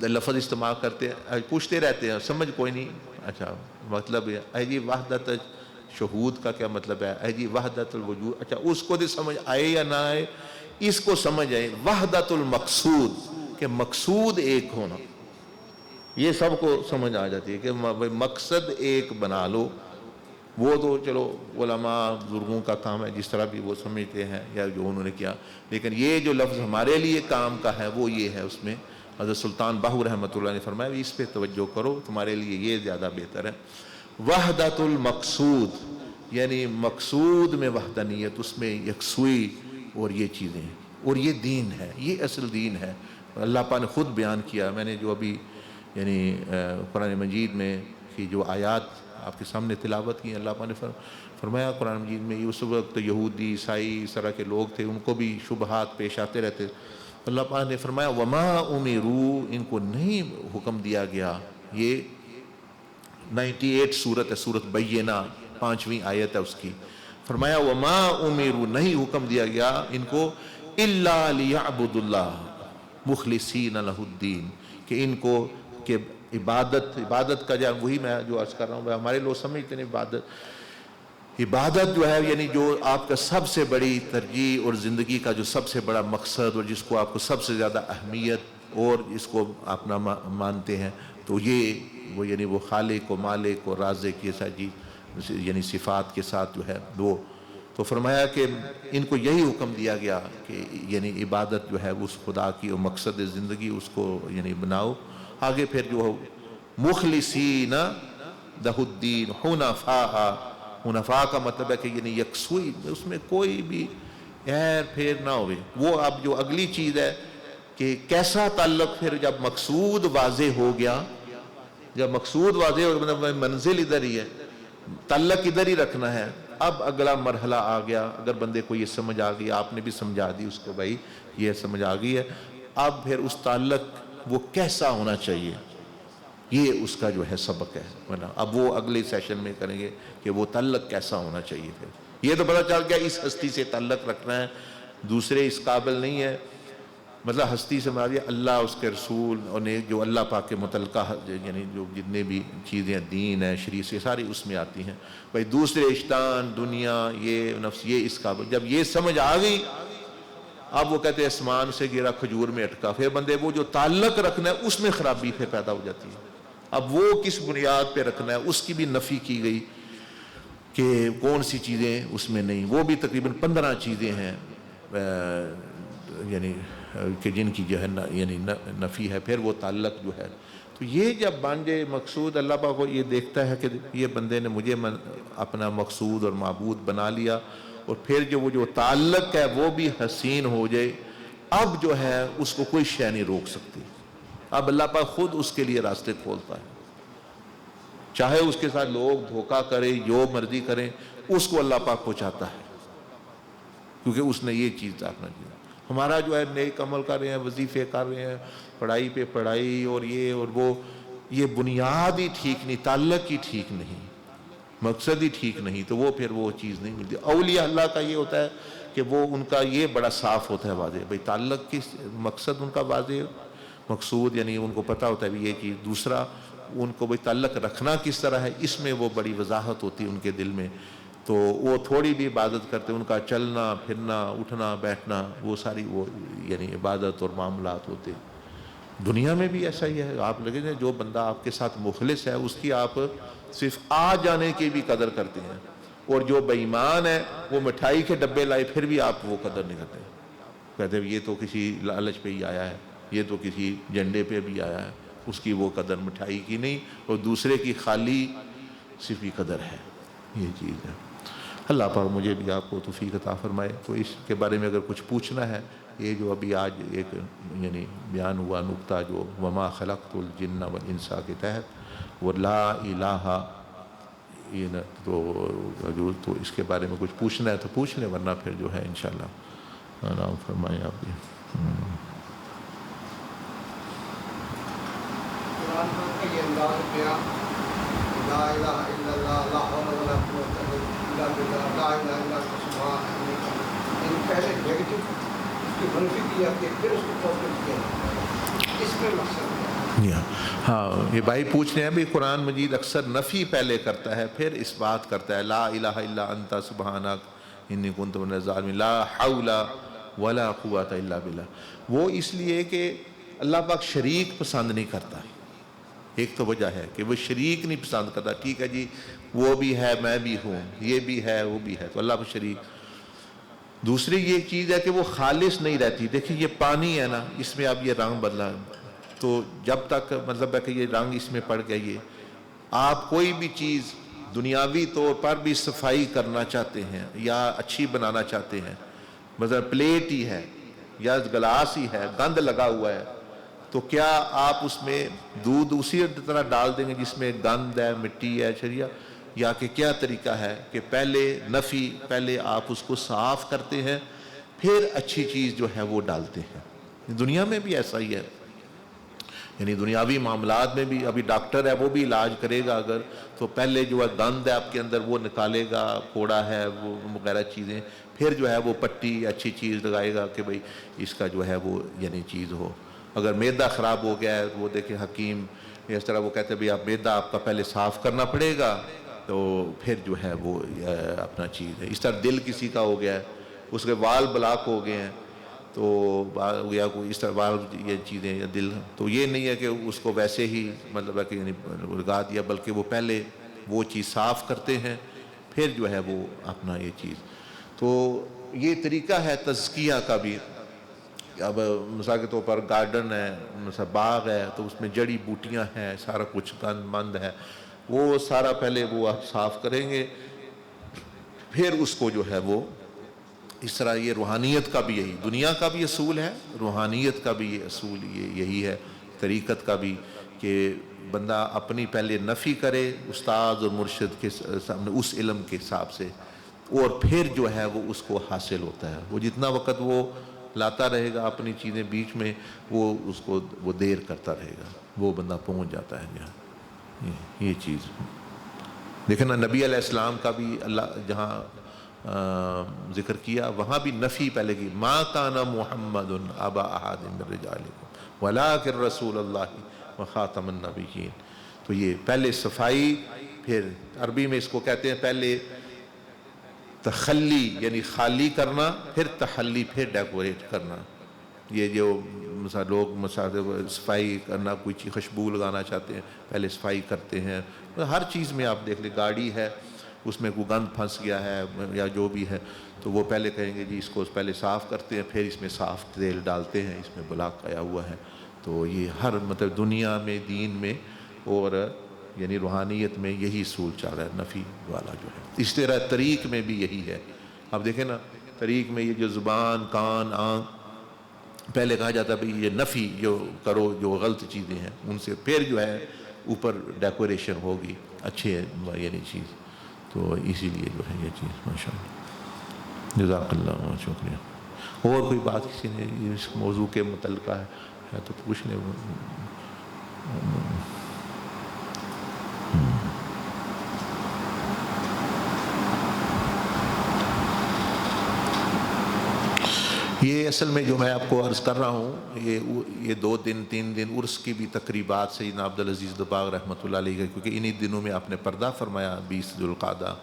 لفظ استعمال کرتے ہیں، پوچھتے رہتے ہیں سمجھ کوئی نہیں، اچھا مطلب اے جی وحدت شہود کا کیا مطلب ہے، اے جی وحدت الوجود، اچھا اس کو بھی سمجھ آئے یا نہ آئے، اس کو سمجھ آئے وحدت المقصود کہ مقصود ایک ہونا، یہ سب کو سمجھ آ جاتی ہے کہ مقصد ایک بنا لو۔ وہ تو چلو علماء بزرگوں کا کام ہے جس طرح بھی وہ سمجھتے ہیں یا جو انہوں نے کیا، لیکن یہ جو لفظ ہمارے لیے کام کا ہے وہ یہ ہے، اس میں حضرت سلطان باہو رحمۃ اللہ نے فرمایا اس پہ توجہ کرو، تمہارے لیے یہ زیادہ بہتر ہے۔ وحدت المقصود یعنی مقصود میں وحدانیت، اس میں یکسوئی، اور یہ چیزیں، اور یہ دین ہے، یہ اصل دین ہے۔ اللہ پاک نے خود بیان کیا. میں نے جو ابھی یعنی قرآن مجید میں کی جو آیات آپ کے سامنے تلاوت کی, اللہ پاک نے فرمایا قرآن مجید میں, اس وقت یہودی عیسائی اس طرح کے لوگ تھے, ان کو بھی شبہات پیش آتے رہتے. اللہ پاک نے فرمایا وما امروا, ان کو نہیں حکم دیا گیا. یہ 98 سورت ہے, سورت بینہ 5ویں آیت ہے اس کی. فرمایا وما امروا, نہیں حکم دیا گیا ان کو, الا لیعبدوا اللہ مخلصین لہ الدین, کہ ان کو کہ عبادت کا جو وہی میں جو عرض کر رہا ہوں, ہمارے لوگ سمجھتے ہیں عبادت جو ہے یعنی جو آپ کا سب سے بڑی ترجیح اور زندگی کا جو سب سے بڑا مقصد اور جس کو آپ کو سب سے زیادہ اہمیت اور اس کو اپنا مانتے ہیں, تو یہ وہ یعنی وہ خالق و مالک و رازق کی ایسا یعنی صفات کے ساتھ جو ہے وہ. تو فرمایا کہ ان کو یہی حکم دیا گیا کہ یعنی عبادت جو ہے اس خدا کی اور مقصد زندگی اس کو یعنی بناؤ. آگے پھر جو مخلصین لہ الدین حنفاء, حنفاء کا مطلب ہے کہ یعنی یکسوئی, اس میں کوئی بھی ہیر پھیر نہ ہوئے. وہ اب جو اگلی چیز ہے کہ کیسا تعلق, پھر جب مقصود واضح ہو گیا, جب مقصود واضح ہو گیا مطلب منزل ادھر ہی ہے, تعلق ادھر ہی رکھنا ہے. اب اگلا مرحلہ آ گیا, اگر بندے کو یہ سمجھ آ گئی, آپ نے بھی سمجھا دی اس کو, بھائی یہ سمجھ آ گئی ہے, اب پھر اس تعلق وہ کیسا ہونا چاہیے, یہ اس کا جو ہے سبق ہے. اب وہ اگلے سیشن میں کریں گے کہ وہ تعلق کیسا ہونا چاہیے. پھر یہ تو پتہ چل گیا اس ہستی سے تعلق رکھنا ہے, دوسرے اس قابل نہیں ہے. مطلب ہستی سے مراد اللہ, اس کے رسول اور جو اللہ پاک کے متعلقہ یعنی جو جتنے بھی چیزیں دین ہے شریعت سے ساری اس میں آتی ہیں. بھائی دوسرے اشتان دنیا یہ نفس یہ اس قابل, جب یہ سمجھ آ گئی اب وہ کہتے ہیں آسمان سے گرا کھجور میں اٹکا. پھر بندے وہ جو تعلق رکھنا ہے اس میں خرابی پھر پیدا ہو جاتی ہے. اب وہ کس بنیاد پہ رکھنا ہے اس کی بھی نفی کی گئی کہ کون سی چیزیں اس میں نہیں. وہ بھی تقریباً 15 چیزیں ہیں یعنی کہ جن کی جو ہے یعنی نفی ہے. پھر وہ تعلق جو ہے, تو یہ جب بن جائے مقصود, اللہ پاک کو یہ دیکھتا ہے کہ یہ بندے نے مجھے اپنا مقصود اور معبود بنا لیا, اور پھر جو وہ جو تعلق ہے وہ بھی حسین ہو جائے, اب جو ہے اس کو کوئی شے نہیں روک سکتی. اب اللہ پاک خود اس کے لیے راستے کھولتا ہے, چاہے اس کے ساتھ لوگ دھوکہ کریں جو مرضی کریں, اس کو اللہ پاک پہنچاتا ہے, کیونکہ اس نے یہ چیز اپنا دیا. ہمارا جو ہے نیک عمل کر رہے ہیں, وظیفے کر رہے ہیں, پڑھائی پہ پڑھائی اور یہ اور وہ, یہ بنیاد ہی ٹھیک نہیں, تعلق ہی ٹھیک نہیں, مقصد ہی ٹھیک نہیں, تو وہ پھر وہ چیز نہیں ملتی. اولیاء اللہ کا یہ ہوتا ہے کہ وہ ان کا یہ بڑا صاف ہوتا ہے واضح, بھئی تعلق کی مقصد ان کا واضح, مقصود یعنی ان کو پتہ ہوتا ہے بھی یہ چیز. دوسرا ان کو بھئی تعلق رکھنا کس طرح ہے, اس میں وہ بڑی وضاحت ہوتی ہے ان کے دل میں. تو وہ تھوڑی بھی عبادت کرتے, ان کا چلنا پھرنا اٹھنا بیٹھنا وہ ساری وہ یعنی عبادت اور معاملات ہوتے. دنیا میں بھی ایسا ہی ہے. آپ لگے ہیں جو بندہ آپ کے ساتھ مخلص ہے اس کی آپ صرف آ جانے کی بھی قدر کرتے ہیں, اور جو بے ایمان ہے وہ مٹھائی کے ڈبے لائے پھر بھی آپ وہ قدر نہیں کرتے. کہتے ہیں یہ تو کسی لالچ پہ ہی آیا ہے, یہ تو کسی جھنڈے پہ بھی آیا ہے, اس کی وہ قدر مٹھائی کی نہیں, اور دوسرے کی خالی صرف ہی قدر ہے. یہ چیز ہے. اللہ پاک مجھے بھی آپ کو توفیق عطا فرمائے. تو اس کے بارے میں اگر کچھ پوچھنا ہے, یہ جو ابھی آج ایک یعنی بیان ہوا نقطہ جو وما خلقت الجن والانس کے تحت وہ لا الہ, یہ تو اس کے بارے میں کچھ پوچھنا ہے تو پوچھ لیں, ورنہ پھر جو ہے انشاءاللہ نام فرمائیں آپ بھی. لا الہ الا اللہ لا حول ولا قوت الا باللہ لا الہ الا اللہ سبحان اللہ. ان پہلے نیگیٹو اس کی منفی کی جاتی ہے, پھر اس کو پازیٹو کیا جاتا ہے. اس میں مقصد ہے. ہاں, یہ بھائی پوچھ رہے ہیں بھی قرآن مجید اکثر نفی پہلے کرتا ہے پھر اس بات کرتا ہے, لا الہ الا انت سبحانک انی کنت من الظالمین, لا حول ولا قوت الا باللہ. وہ اس لیے کہ اللہ پاک شریک پسند نہیں کرتا. ایک تو وجہ ہے کہ وہ شریک نہیں پسند کرتا. ٹھیک ہے جی, وہ بھی ہے میں بھی ہوں, یہ بھی ہے وہ بھی ہے, تو اللہ پر شریک. دوسری یہ چیز ہے کہ وہ خالص نہیں رہتی. دیکھیں یہ پانی ہے نا, اس میں اب یہ رنگ بدلا, تو جب تک مطلب ہے کہ یہ رنگ اس میں پڑ گیا, یہ آپ کوئی بھی چیز دنیاوی طور پر بھی صفائی کرنا چاہتے ہیں یا اچھی بنانا چاہتے ہیں, مطلب پلیٹ ہی ہے یا گلاس ہی ہے, گند لگا ہوا ہے, تو کیا آپ اس میں دودھ اسی طرح ڈال دیں گے جس میں گند ہے، مٹی ہے، شریعہ، یا کہ کیا طریقہ ہے کہ پہلے آپ اس کو صاف کرتے ہیں پھر اچھی چیز جو ہے وہ ڈالتے ہیں؟ دنیا میں بھی ایسا ہی ہے، یعنی دنیاوی معاملات میں بھی ابھی ڈاکٹر ہے وہ بھی علاج کرے گا اگر، تو پہلے جو ہے گند ہے آپ کے اندر وہ نکالے گا، پھوڑا ہے وہ وغیرہ چیزیں، پھر جو ہے وہ پٹی اچھی چیز لگائے گا کہ بھئی اس کا جو ہے وہ یعنی چیز ہو۔ اگر معدہ خراب ہو گیا ہے تو وہ دیکھیں حکیم اس طرح وہ کہتے ہیں بھئی آپ معدہ آپ کا پہلے صاف کرنا پڑے گا تو پھر جو ہے وہ اپنا چیز ہے۔ اس طرح دل کسی کا ہو گیا ہے، اس کے وال بلاک ہو گئے ہیں تو یا کوئی اس طرح یہ چیزیں یا دل، تو یہ نہیں ہے کہ اس کو ویسے ہی مطلب ہے کہ یعنی لگا دیا، بلکہ وہ پہلے وہ چیز صاف کرتے ہیں پھر جو ہے وہ اپنا یہ چیز۔ تو یہ طریقہ ہے تزکیہ کا بھی۔ اب مثال کے طور پر گارڈن ہے، مثلا باغ ہے تو اس میں جڑی بوٹیاں ہیں، سارا کچھ گند مند ہے، وہ سارا پہلے وہ آپ صاف کریں گے پھر اس کو جو ہے وہ اس طرح۔ یہ روحانیت کا بھی یہی، دنیا کا بھی اصول ہے، روحانیت کا بھی یہ اصول یہی ہے، طریقت کا بھی، کہ بندہ اپنی پہلے نفی کرے استاد اور مرشد کے سامنے اس علم کے حساب سے، اور پھر جو ہے وہ اس کو حاصل ہوتا ہے۔ وہ جتنا وقت وہ لاتا رہے گا اپنی چیزیں بیچ میں، وہ اس کو وہ دیر کرتا رہے گا، وہ بندہ پہنچ جاتا ہے جہاں یہ چیز۔ دیکھیں نا نبی علیہ السلام کا بھی اللہ جہاں ذکر کیا وہاں بھی نفی پہلے کی، ما کان محمد ابا احد من رجالکم ولکن رسول اللہ وخاتم النبیین۔ تو یہ پہلے صفائی، پھر عربی میں اس کو کہتے ہیں پہلے تخلی یعنی خالی کرنا، پھر تحلی، پھر ڈیکوریٹ کرنا۔ یہ جو مثلا لوگ صفائی کرنا، کوئی چیز خوشبو لگانا چاہتے ہیں پہلے صفائی کرتے ہیں، ہر چیز میں آپ دیکھ لیں، گاڑی ہے اس میں کوئی گند پھنس گیا ہے یا جو بھی ہے تو وہ پہلے کہیں گے جی اس کو پہلے صاف کرتے ہیں، پھر اس میں صاف تیل ڈالتے ہیں، اس میں بلاک آیا ہوا ہے۔ تو یہ ہر مطلب دنیا میں، دین میں اور یعنی روحانیت میں یہی اصول چل رہا ہے، نفی والا جو ہے۔ اس طرح طریق میں بھی یہی ہے۔ اب دیکھیں نا طریق میں یہ جو زبان، کان، آنکھ، پہلے کہا جاتا ہے بھئی یہ نفی جو کرو جو غلط چیزیں ہیں ان سے، پھر جو ہے اوپر ڈیکوریشن ہوگی اچھے یعنی چیز۔ تو اسی لیے جو ہے یہ چیز ماشاءاللہ۔ جزاک اللہ، شکریہ۔ اور کوئی بات کسی نے اس موضوع کے متعلقہ ہے تو پوچھ لیں۔ یہ اصل میں جو میں آپ کو عرض کر رہا ہوں یہ 2 دن 3 دن عرس کی بھی تقریبات سیدنا عبدالعزیز دباغ رحمۃ اللہ علیہ، کیونکہ انہی دنوں میں آپ نے پردہ فرمایا 20 ذوالقعدہ،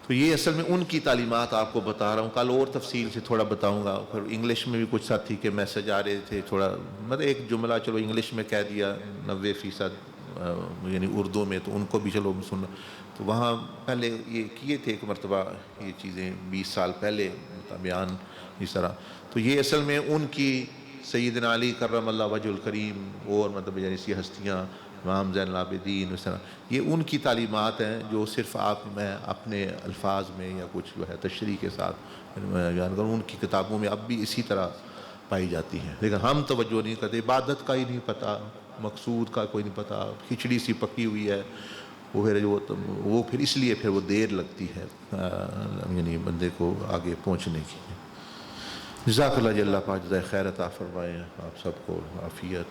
تو یہ اصل میں ان کی تعلیمات آپ کو بتا رہا ہوں۔ کل اور تفصیل سے تھوڑا بتاؤں گا۔ پھر انگلش میں بھی کچھ ساتھی کے میسج آ رہے تھے، تھوڑا مطلب ایک جملہ چلو انگلش میں کہہ دیا 90% یعنی اردو میں، تو ان کو بھی چلو سننا۔ تو وہاں پہلے یہ کیے تھے ایک مرتبہ یہ چیزیں 20 سال پہلے بیان اس طرح۔ تو یہ اصل میں ان کی سیدنا علی کرم اللہ وجہ الکریم اور مطلب یعنی سی ہستیاں، امام زین العابدین، اس طرح یہ ان کی تعلیمات ہیں جو صرف آپ میں اپنے الفاظ میں یا کچھ جو ہے تشریح کے ساتھ بیان کروں۔ ان کی کتابوں میں اب بھی اسی طرح پائی جاتی ہیں، لیکن ہم توجہ نہیں کرتے، عبادت کا ہی نہیں پتہ، مقصود کا کوئی نہیں پتہ، کھچڑی سی پکی ہوئی ہے وہ پھر اس لیے پھر وہ دیر لگتی ہے یعنی بندے کو آگے پہنچنے کی۔ جزاک اللہ، جل پاک جزائے خیر عطا فرمائے آپ سب کو، عافیت